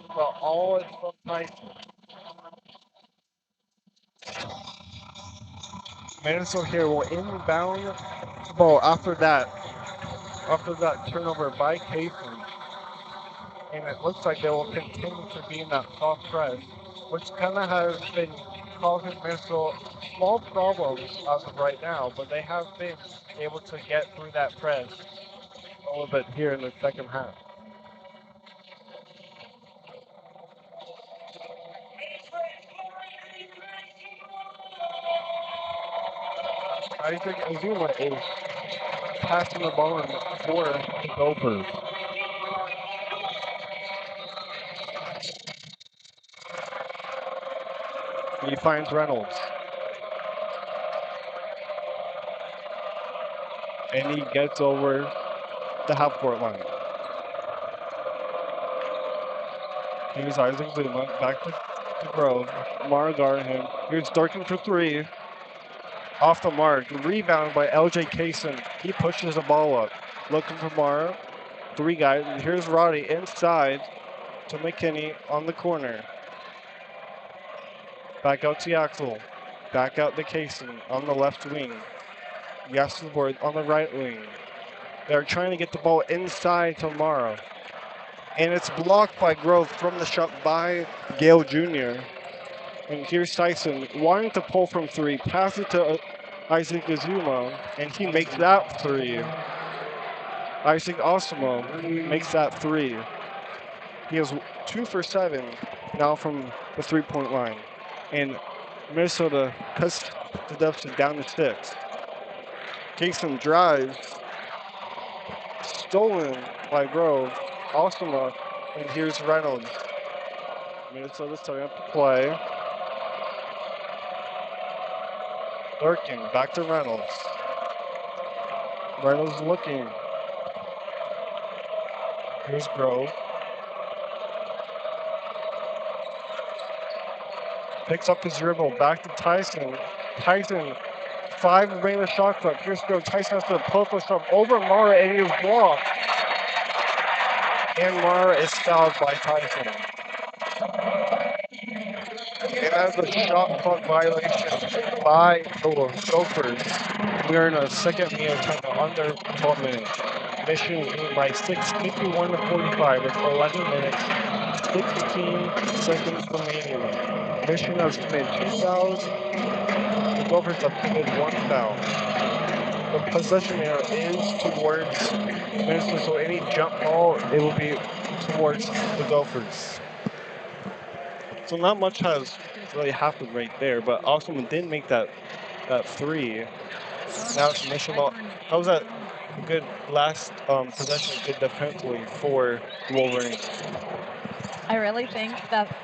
but all is from Tyson. Minnesota here will inbound the ball after that turnover by Casey. And it looks like they will continue to be in that soft press, which kind of has been causing Minnesota small problems as of right now, but they have been able to get through that press a little bit here in the second half. Isaac Azuma is passing the ball for the Gophers. He finds Reynolds. And he gets over the half-court line. Here's Isaac Zuma, back to Grove. Mara guarding him. Here's Durkin for three. Off the mark. Rebound by LJ Kaysen. He pushes the ball up. Looking for Mara. Three guys. Here's Roddy inside to McKinney on the corner. Back out to Axel. Back out to Kaysen on the left wing. Yasselborg on the right wing. They're trying to get the ball inside to Mara. And it's blocked by Grove from the shot by Gale Jr. And here's Tyson wanting to pull from three, pass it to Isaac Azuma, and he makes that three. Isaac Osimo makes that three. He is 2 for 7 now from the three-point line. And Minnesota cuts the deficit down to 6. Kaysen drives, stolen by Grove, Osimo, and here's Reynolds. Minnesota's starting up to play. Lurking, back to Reynolds. Reynolds looking. Here's Grove. Picks up his dribble, back to Tyson. Tyson, 5 remaining shot clock. Here's Grove. Tyson has to pull up a shot over Mara, and he is blocked. And Mara is fouled by Tyson. And that's a shot clock violation by the Gophers. We are in a second meal time under 12 minutes. Michigan is leading by 6, 51 to 45 with 11 minutes, 16 seconds remaining. Michigan has committed 2 fouls. The Gophers have committed 1 foul. The possession arrow is towards Minnesota, so any jump ball, it will be towards the Gophers. So not much has really happened right there, but Austin did make that three. Now it's Michigan ball. How was that good last possession, good defensively for the Wolverines? I really think that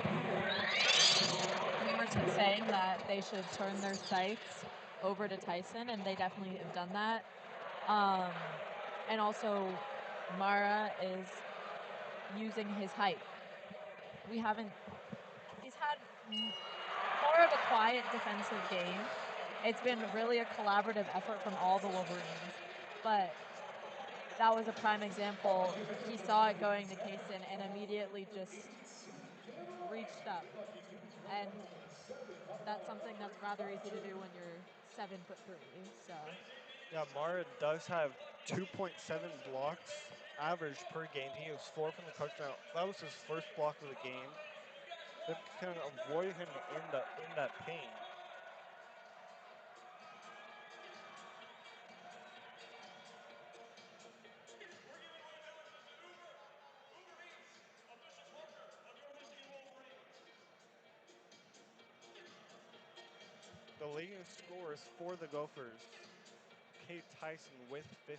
we were saying that they should turn their sights over to Tyson, and they definitely have done that. And also, Mara is using his height. He's had more of a quiet defensive game. It's been really a collaborative effort from all the Wolverines, but that was a prime example. He saw it going to Kaysen and immediately just reached up. And that's something that's rather easy to do when you're 7'3". So Yeah, Mara does have 2.7 blocks average per game. He was 4 from the touchdown. That was his first block of the game. They can avoid him in that paint. The leading scorers for the Gophers, Kate Tyson with 15.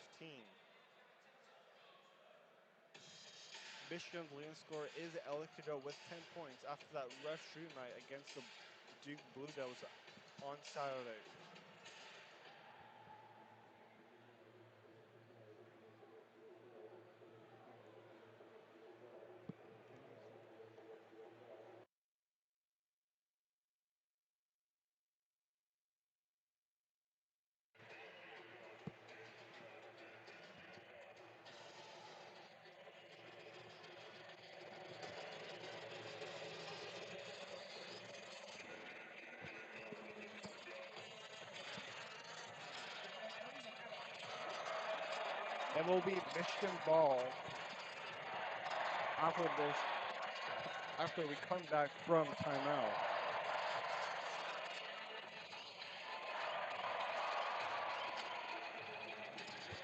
Michigan's leading scorer is Alec Cadeau with 10 points after that rough shooting night against the Duke Blue Devils on Saturday. It will be Michigan ball after we come back from timeout.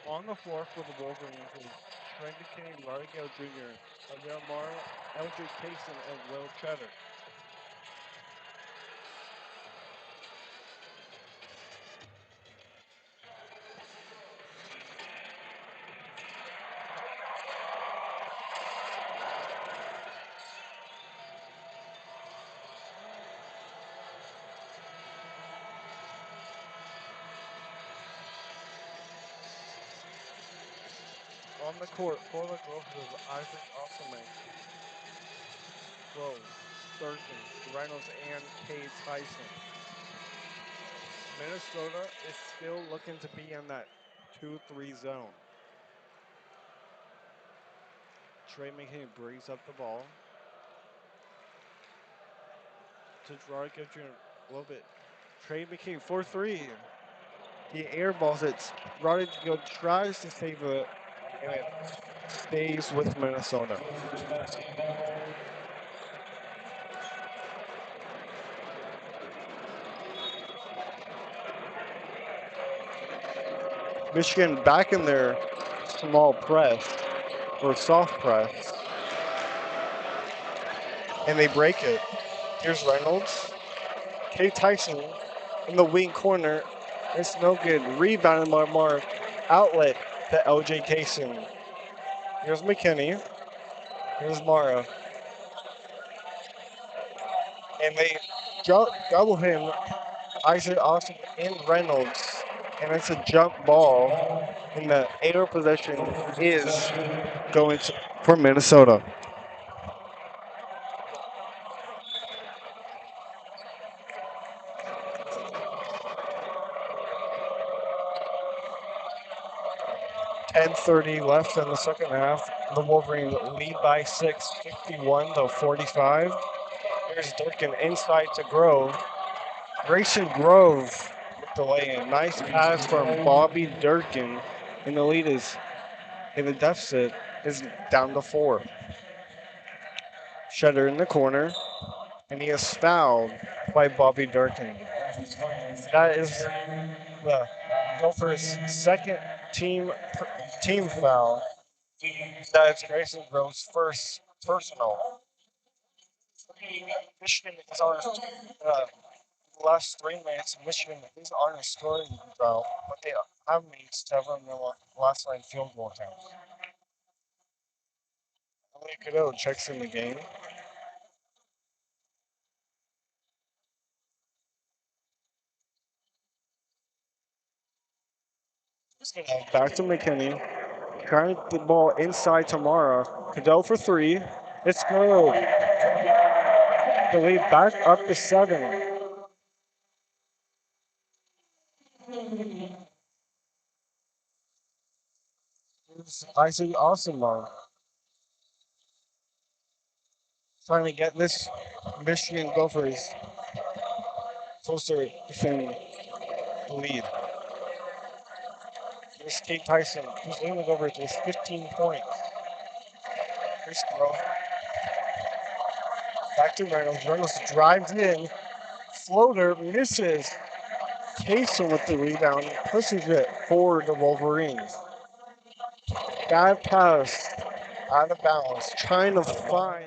On the floor for the Wolverines is Trey McKinney, Larry Gale Jr., Javier Morrow, LJ Cason, and Will Cheddar. On the court for the Gophers is Isaac Osman, Rose, Thurston, Reynolds, and Cade Tyson. Minnesota is still looking to be in that 2-3 zone. Trey McKinney brings up the ball to Gerard Jr. a little bit. Trey McKinney 4-3. He airballs it. Rodrigo tries to save it, and it stays with Minnesota. Michigan back in their small press or soft press, and they break it. Here's Reynolds. Kate Tyson in the wing corner. It's no good. Rebounded by Mark. Outlet to LJ Cason. Here's McKinney. Here's Mara. And they double him. Isaac Austin and Reynolds. And it's a jump ball. And the air possession is going for Minnesota. .30 left in the second half. The Wolverines lead by 6, 51-45. Here's Durkin inside to Grove. Grayson Grove with the lay-in. Nice pass from Bobby Durkin. And the lead is, in the deficit, is down to 4. Shutter in the corner. And he is fouled by Bobby Durkin. That is the Gophers' second team foul. That's Grayson Grove's first personal. Michigan is on the last 3 minutes. Michigan is on a scoring drought, but they have made 7 in the last 9 field goal attempts. Emily Cadeau checks in the game. Back to McKinney. Trying to get the ball inside to Mara. Cadeau for 3. It's good. The lead back up to 7. Isaac Asimov trying to get this Michigan Gophers closer to the lead. Here's Kate Tyson, who's leading the Gophers with 15 points. Here's Grove. Back to Reynolds. Reynolds drives in. Floater misses. Cason with the rebound pushes it for the Wolverines. Bad pass out of bounds. Trying to find.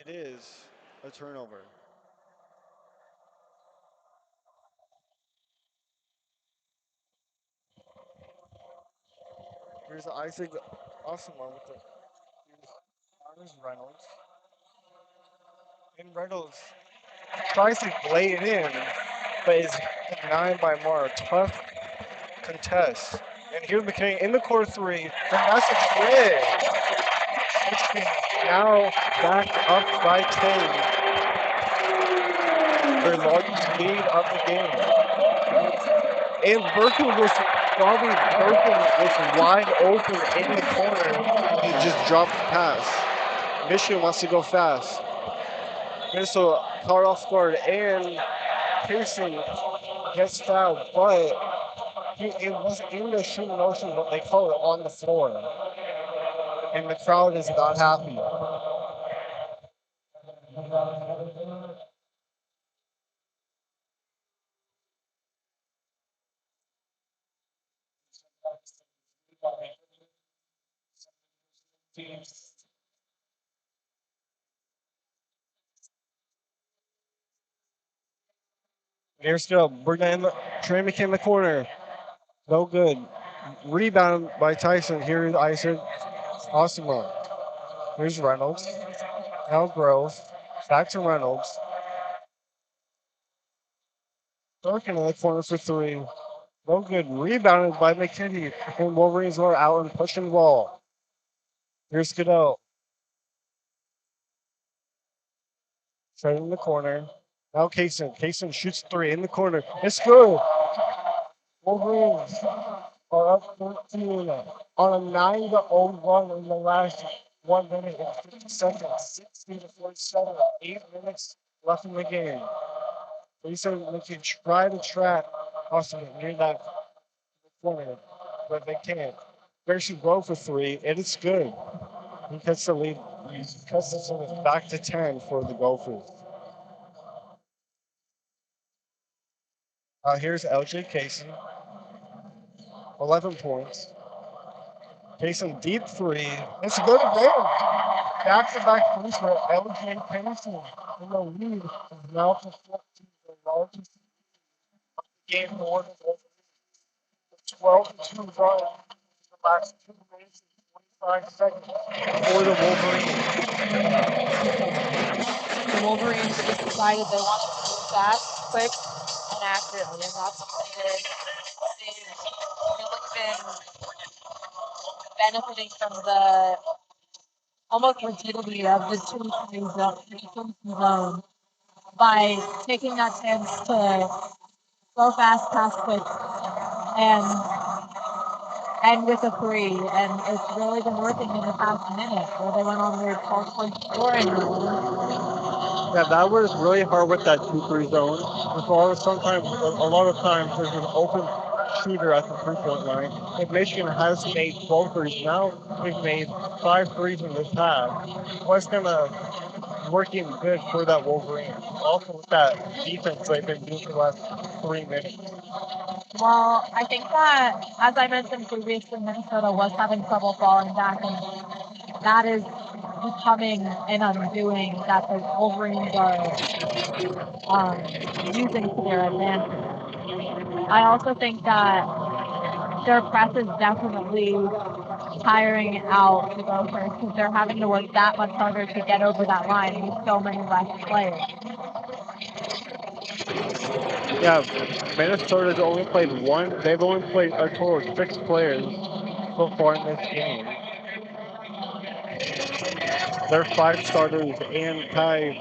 It is a turnover. Here's Isaac Osman with the. Here's Reynolds. And Reynolds tries to lay it in, but is denied by Mara. Tough contest. And here's McKinney in the court 3. And that's a play. Michigan now back up by 10. Their largest lead of the game. And Bobby Durkin was wide open in the corner. He just dropped the pass. Michigan wants to go fast. Minnesota caught off guard, and Pearson gets fouled, but It was in the shooting motion, but they call it on the floor. And the crowd is not happy. Here's still. Trey McKay in the corner. No good. Rebound by Tyson. Here is Isaac Osimo. Here's Reynolds. Now Grove. Back to Reynolds. Durkin in the corner for three. No good. Rebounded by McKinney. And Wolverines are out and pushing ball. Here's Goodell. Straight in the corner. Now Kaysen. Kaysen shoots three in the corner. It's good. Wolverines are up 13 on a 9-0 run in the last 1 minute and 50 seconds. 60-47. 8 minutes left in the game. They said they can try to trap Austin near that corner, but they can't. Bears should go for three, and it's good. He cuts the lead. He cuts this one back to 10 for the Gophers. Here's LJ Casey. 11 points. Casey deep three. It's good again. Back-to-back threes for LJ Casey. And the lead is now to 14, the largest game more than 12-2 run in the last 2 minutes and 25 seconds for the Wolverines. The Wolverines just decided they wanted to move fast, quick, and accurately, and that's what they did. They've really been benefiting from the almost rigidity of the 2-3 zone by taking that chance to go fast, pass quick, and with a three. And it's really been working in the past minute where they went on their 12-point scoring run. Yeah, that was really hard with that 2-3 zone. A lot of times there's an open shooter at the 3-point line. And Michigan has made 12 threes. Now they've made 5 threes in this half. What's kind of working good for that Wolverine? Also with that defense they've been doing for the last 3 minutes. Well, I think that, as I mentioned previously, Minnesota was having trouble falling back, and that is becoming an undoing that the Wolverines are using to their advantage. I also think that their press is definitely tiring out the Gophers because they're having to work that much harder to get over that line with so many less players. Yeah, Minnesota's only played one. They've only played a total of 6 players so far in this game. Their 5 starters and Kai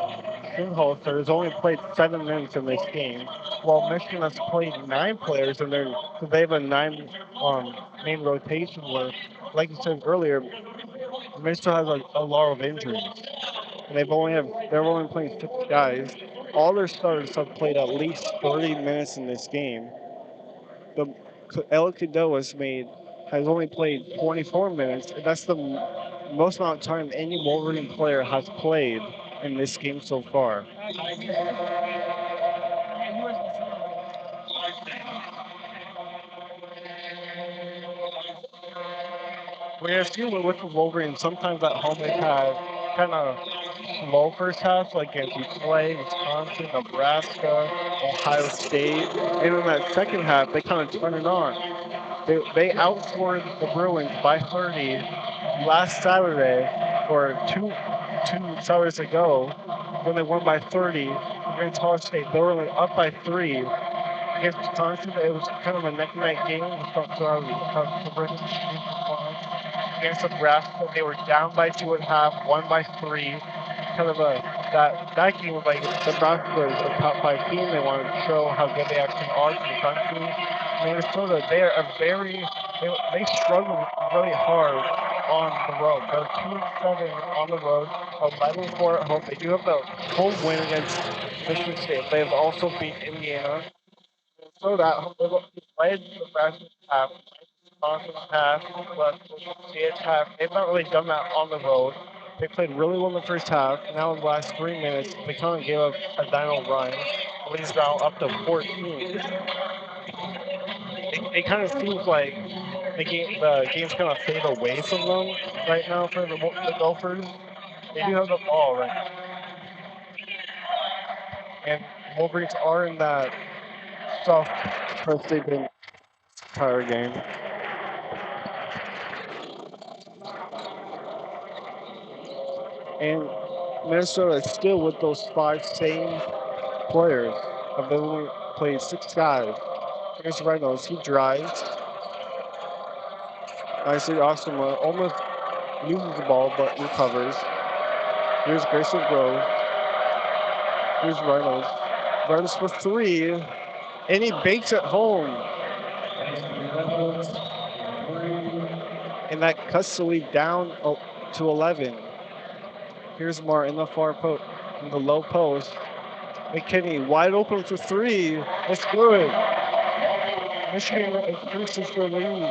Schoenholzer has only played 7 minutes in this game, while Michigan has played 9 players, and they have a 9 main rotation where, like you said earlier, Minnesota has a lot of injuries, and they're only playing 6 guys. All their starters have played at least 30 minutes in this game. El Cadeau has only played 24 minutes, and that's the most amount of time any Wolverine player has played in this game so far. We have seen with the Wolverines, sometimes at home they've had kind of slow first halves, like against UCLA, Wisconsin, Nebraska, Ohio State. And in that second half, they kind of turn it on. They outscored the Bruins by 30 last Saturday, or two Saturdays ago, when they won by 30 against Ohio State. They were only up by 3 against Wisconsin. It was kind of a neck-and-neck game. Against Nebraska, they were down by 2 at half, won by 3. Kind of that game was like Nebraska was a top 5 team. They wanted to show how good they actually are to the country. Minnesota, they struggle really hard on the road. They're 2-7 on the road, 11-4 at home. They do have the home win against Michigan State. They have also beat Indiana. So that played the best half, awesome half, but it's half. They've not really done that on the road. They played really well in the first half. Now in the last 3 minutes, they kind of gave up a dino run. Leads now up to 14. It kind of seems like the game's going to fade away from them right now for the Gophers. They do have the ball right now. And Wolverines are in that soft press they've been the entire game. And Minnesota is still with those 5 same players. I've only played 6 guys. Here's Reynolds. He drives. Nicely, Austin almost loses the ball but recovers. Here's Grayson Grove. Here's Reynolds. Reynolds for 3. And he banks it home. And that cuts the lead down to 11. Here's Mar in the far post, in the low post. McKinney wide open for 3. Let's do it. Michigan increases their lead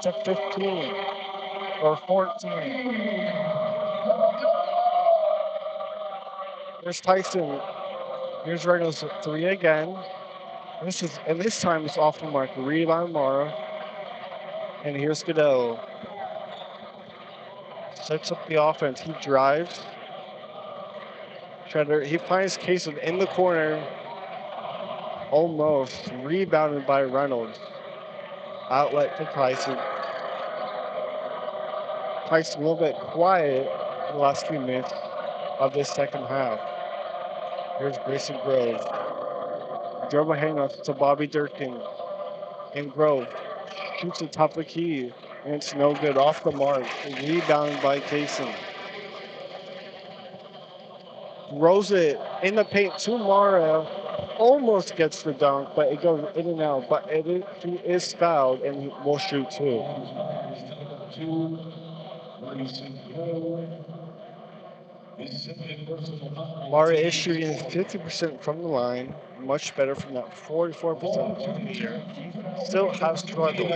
to 15 or 14. Here's Tyson. Here's Reynolds 3 again. This time it's off the mark. Rebound Mara. And here's Goodell. Sets up the offense. He drives. Shredder. He finds Kaysen in the corner. Almost rebounded by Reynolds. Outlet to Tyson. Tyson a little bit quiet in the last few minutes of this second half. Here's Grayson Grove. Dribble handoff to Bobby Durkin. And Grove shoots the top of the key. And it's no good. Off the mark. Rebounded by Kaysen. Throws it in the paint to Mara. Almost gets the dunk, but it goes in and out. But he is fouled and he will shoot too. Mara is shooting 50% from the line. Much better from that 44%. Still has struggled.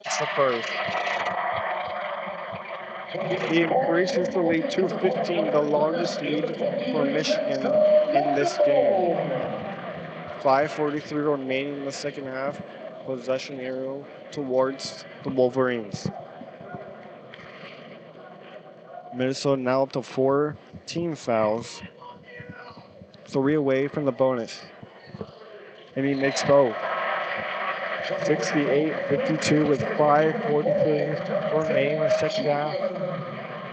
It's the first. He increases the lead to 15, the longest lead for Michigan in this game. 5:43 remaining in the second half. Possession arrow towards the Wolverines. Minnesota now up to 4 team fouls. 3 away from the bonus. And he makes both. 68-52 with 5:43 remaining in the second half.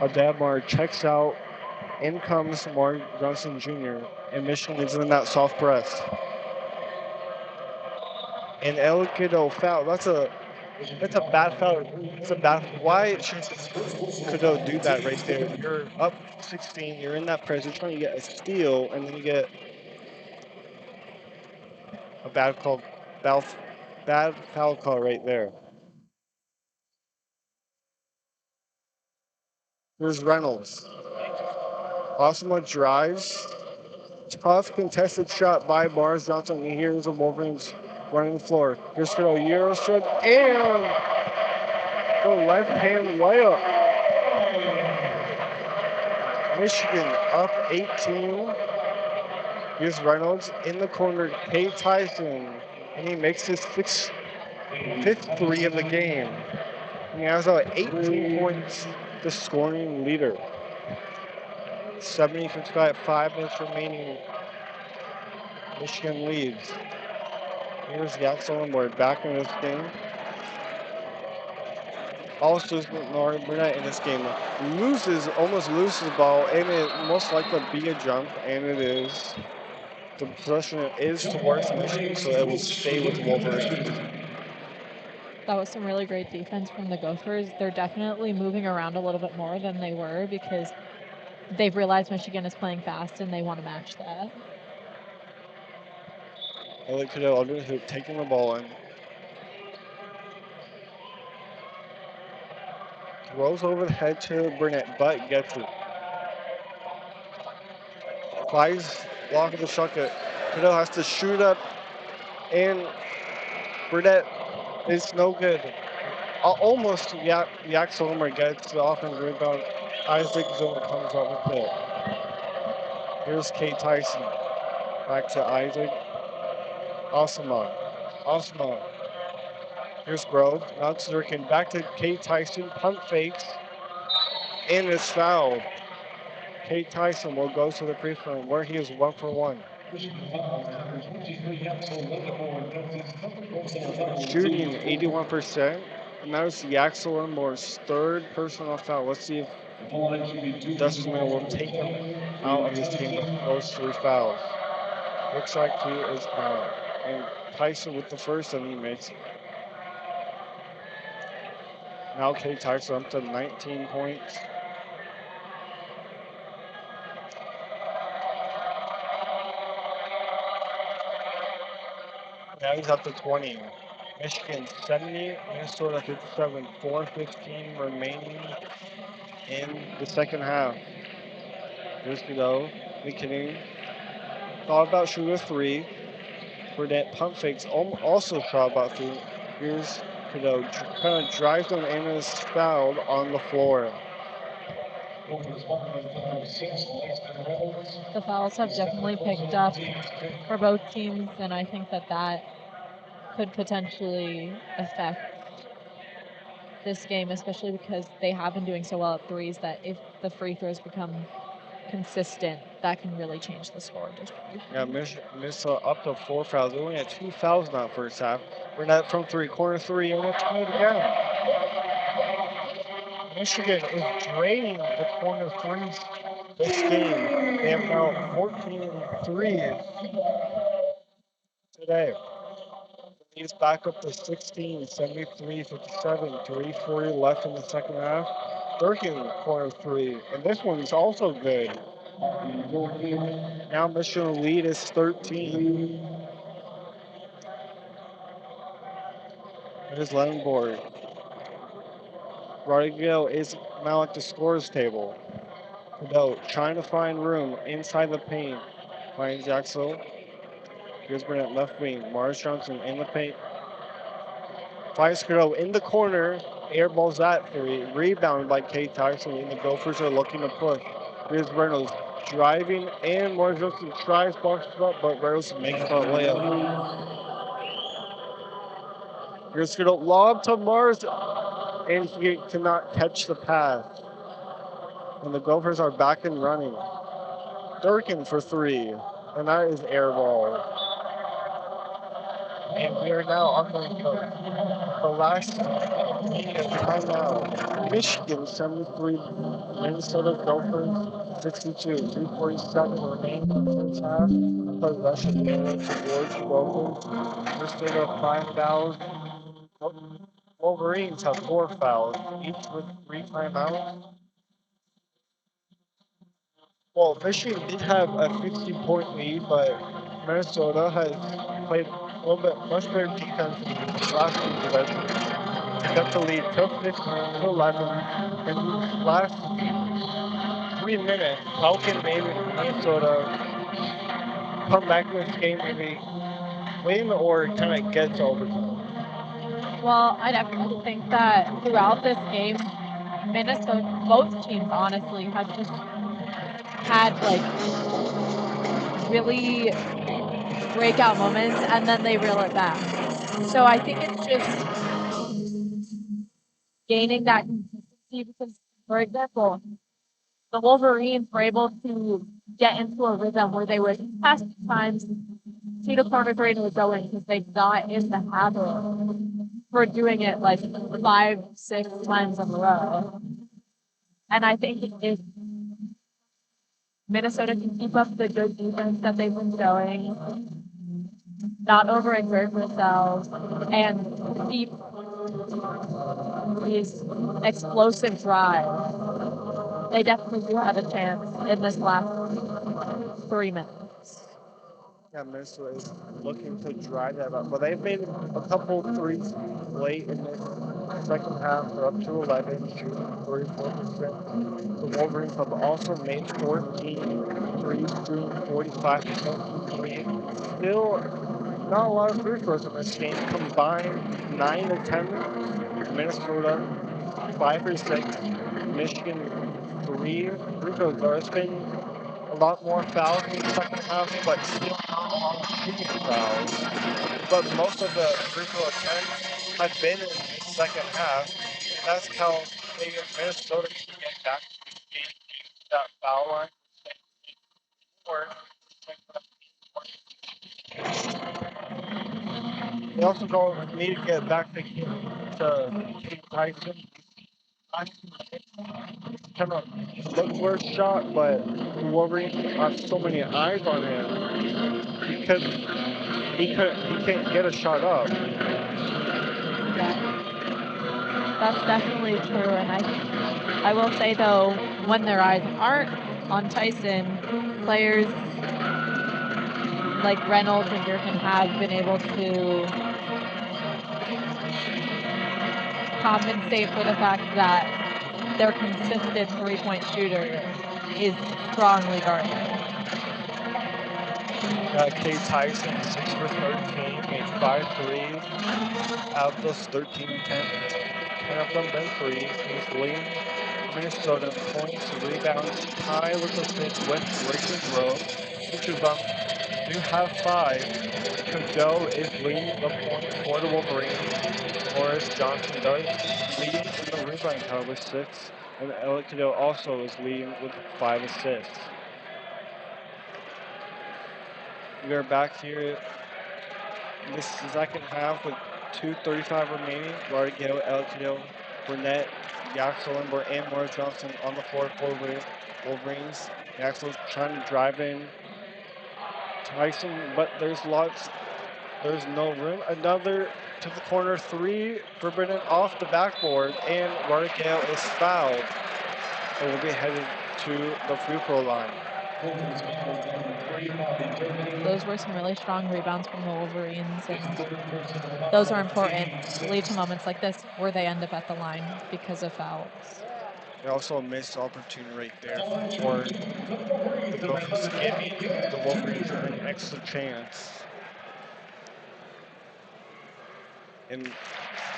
Adamar checks out. In comes Mark Johnson Jr. And Michigan is in that soft press. And El Kiddo foul. That's a bad foul. It's a bad. Why should Kiddo do that right there? You're up 16. You're in that press. You're trying to get a steal, and then you get a bad foul call right there. Here's Reynolds. Osmo drives. Tough contested shot by Mars Johnson. And here's the Wolverines running the floor. Here's Kiddo. Euro strip and the left-hand layup. Michigan up 18. Here's Reynolds in the corner. Kay Tyson. And he makes his fifth 3 of the game. And he has 18 points, the scoring leader. 70-55, 5 minutes remaining. Michigan leads. Here's Yaxel back in this game. Also, Burnett in this game almost loses the ball, and it most likely be a jump, and it is. The possession is towards Michigan, so it will stay with Wolverines. That was some really great defense from the Gophers. They're definitely moving around a little bit more than they were because they've realized Michigan is playing fast and they want to match that. Elliot Cadell taking the ball in. Throws over the head to Burnett, but gets it. Flies, blocking the shot. Cadeau has to shoot up, and Burnett is no good. Almost Yaxelmer gets the offensive rebound. Isaac Zone comes up with it. Here's Kate Tyson. Back to Isaac. Osama. Here's Grove. Now it's Durkin. Back to Kate Tyson. Pump fakes. And is fouled. Kate Tyson will go to the free throw where he is 1 for 1. Shooting 81%. And that was Yaxel Elmore's third personal foul. Let's see if Dustin Miller will take him out of this game with those 3 fouls. Looks like he is out. And Tyson with the first, and he makes it. Now Kate Tyson up to 19 points. Now he's up to 20. Michigan 70, Minnesota 57, 4:15 remaining in the second half. Here's Cadeau, McKinney. Thought about shooting a 3. Burnett pump fakes, also shot about 3. Here's Cadeau, kind of drives them and is fouled on the floor. The fouls have definitely picked up for both teams, and I think that could potentially affect this game, especially because they have been doing so well at threes that if the free throws become consistent, that can really change the score distribution. Yeah, Minnesota up to 4 fouls. They only had 2 fouls in that first half. Burnett from 3, corner 3, and it's good again. Michigan is draining the corner 3s this game. They have now 14 threes today. He's back up to 16, 73, 57, 3:40 left in the second half. Durkin corner 3, and this one's also good. Now Michigan lead is 13. Here's Lenborg. Rodrigo is now at the scores table. Cadeau trying to find room inside the paint. Finds Axel. Here's Burnett left wing. Mars Johnson in the paint. Finds Cadeau in the corner. Airballs that 3. Rebounded by Kate Tyson, and the Gophers are looking to push. Here's Reynolds driving, and Mars Johnson tries boxes up, but Reynolds makes the layup. Here's Cadeau lob to Mars, and he cannot catch the pass. And the Gophers are back and running. Durkin for 3, and that is air ball. And we are now on the last timeout. Michigan 73, Minnesota Gophers 62, 3:47 remaining in the first half. Possession towards Gophers. Minnesota 5 fouls. Wolverines have 4 fouls, each with 3 timeouts. Well, Michigan did have a 15-point lead, but Minnesota has played a little bit much better defense in the last few possessions. Got the lead to 15 to 11, and these last 3 minutes, how can maybe Minnesota come back in this game, maybe win or kind of get to overtime? Well, I definitely think that throughout this game, Minnesota, both teams honestly, have just had like really breakout moments and then they reel it back. So I think it's just gaining that consistency because, for example, the Wolverines were able to get into a rhythm where they would past times see the corner 3 and would go in because they got in the habit for doing it like 5, 6 times in a row. And I think if Minnesota can keep up the good defense that they've been showing, not overexert themselves, and keep these explosive drives, they definitely do have a chance in this last 3 minutes. Yeah, Minnesota is looking to drive that up, but they've made a couple threes late in the second half. They're up to 11, shooting 34%. The Wolverines have also made 14 threes, shooting 45% from three. Still, not a lot of free throws in this game. Combined 9 to 10. Minnesota 5 for 6. Michigan 3 throws. There's been a lot more fouls in the second half, but still not a lot of shooting fouls. But most of the free throw attempts have been in the second half, and that's how maybe Minnesota can get back to the game, that foul line. Or they also don't need to get back to King Tyson. Kind of look worse shot, but the Wolverines have so many eyes on him. He can't get a shot up. Yeah, that's definitely true. And I will say though, when their eyes aren't on Tyson, players like Reynolds and Griffin have been able to compensate for the fact that their consistent three-point shooter is strongly guarded. Kate Tyson, 6 for 13, made 5 threes. Out of those 13 attempts, 10 of them been threes. He's leading Minnesota in points, rebounds, tie with assists with Grayson Grove. Each of them do have 5. Cadeau is leading the points for the Wolverines. Morris Johnson does lead in the rebound tally with 6. And Elliot Cadeau also is leading with 5 assists. We are back here this second half with 2:35 remaining. Largale, Elkdale, Burnett, Yaxel, and Morris Johnson on the floor for Wolverines. Yaxel's trying to drive in Tyson, but there's no room. Another to the corner three for Burnett off the backboard, and Largale is fouled. And will be headed to the free throw line. Those were some really strong rebounds from the Wolverines, and those are important to lead to moments like this where they end up at the line because of fouls. And also a missed opportunity right there for the Gophers, giving the Wolverines an extra chance. And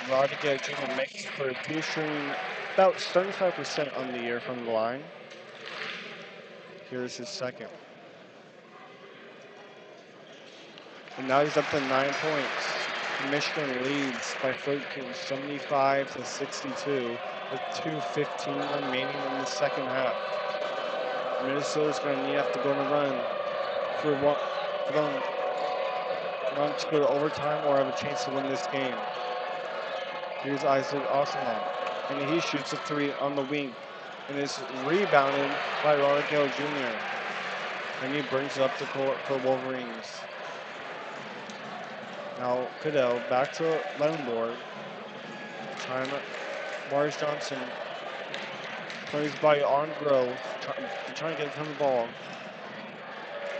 Rodriguez Jr. makes for two, shooting about 75% on the year from the line. Here's his second. And now he's up to 9 points. Michigan leads by 13, 75 to 62, with 2:15 remaining in the second half. Minnesota's going to have to go on a run for them to go to overtime or have a chance to win this game. Here's Isaac Osman, and he shoots a three on the wing, and is rebounded by Rodriguez Jr. And he brings it up the court for Wolverines. Now Cadeau back to Lemborg. Morris Johnson plays by on Grove, trying to get him the ball.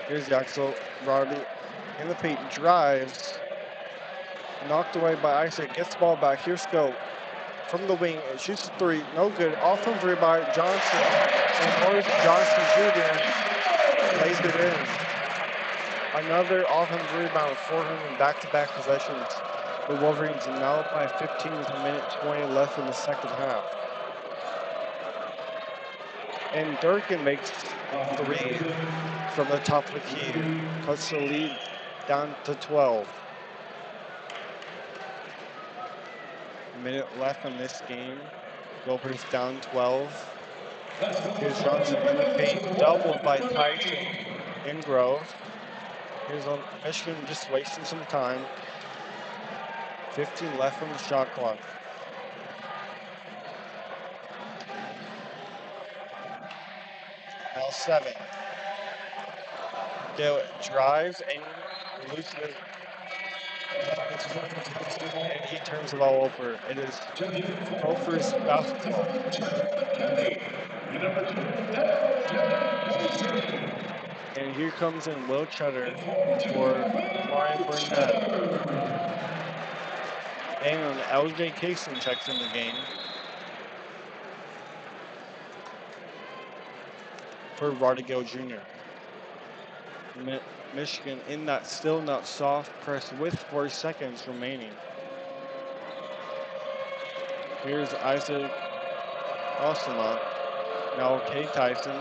Here's Yaxel. Robbie in the paint, drives. Knocked away by Isaac, gets the ball back. Here's Scope from the wing, shoots a three, no good. Off from three by Johnson. And Morris Johnson Jr. lays it in. Another offensive rebound for him in back-to-back possessions. The Wolverines are now up by 15 with a minute 20 left in the second half. And Durkin makes three from the top of the key. Cuts the lead down to 12. A minute left in this game. Gophers down 12. Here's Johnson in the paint, doubled by Tyson and Grove. Here's Michigan just wasting some time. 15 left from the shot clock. Now 7. Gale drives and loses it. And he turns it all over. It is Gophers basketball. And here comes in Will Cheddar for Ryan Burnett. And LJ Casey checks in the game for Vartigale Jr. Michigan in that still not soft press with 4 seconds remaining. Here's Isaac Osama. Now Kay Tyson.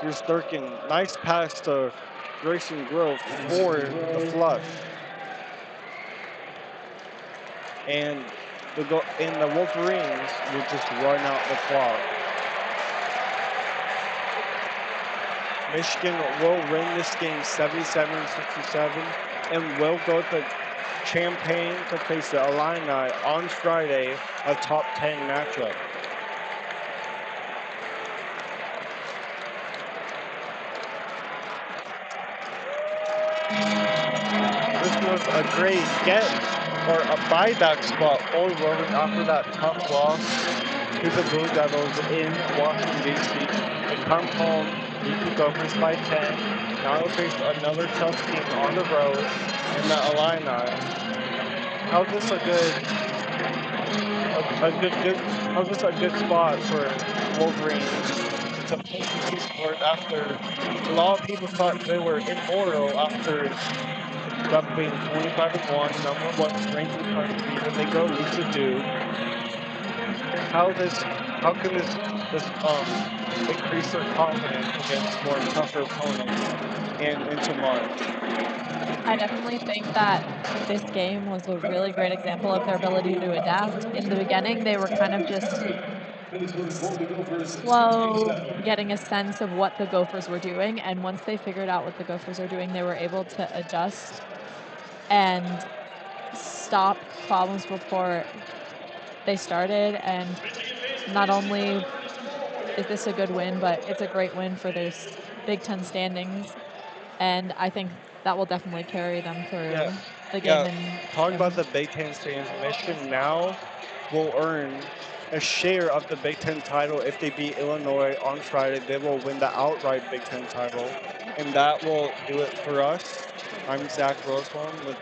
Here's Durkin. Nice pass to Grayson Grove for the flush. And the Wolverines will just run out the clock. Michigan will win this game 77-67 and will go to Champaign to face the Illini on Friday, a top 10 matchup. This was a great get or a buyback spot for Roman after that tough loss to the Blue Devils in Washington D.C. They come home, beat the Gophers by 10. Now they'll face another tough team on the road in the Illini. How's this a good spot for Wolverines to push the sport after a lot of people thought they were immortal after dropping 25-1, number 1 ranked in the country, then they go lose to Duke. How can this increase their confidence against more tougher opponents and into March? I definitely think that this game was a really great example of their ability to adapt. In the beginning, they were kind of just slow, getting a sense of what the Gophers were doing, and once they figured out what the Gophers are doing, they were able to adjust and stop problems before they started. And not only is this a good win, but it's a great win for their Big Ten standings, and I think that will definitely carry them through the game. Talking about the Big Ten standings, Michigan now will earn a share of the Big Ten title. If they beat Illinois on Friday, they will win the outright Big Ten title, and that will do it for us. I'm Zach Rosenbaum with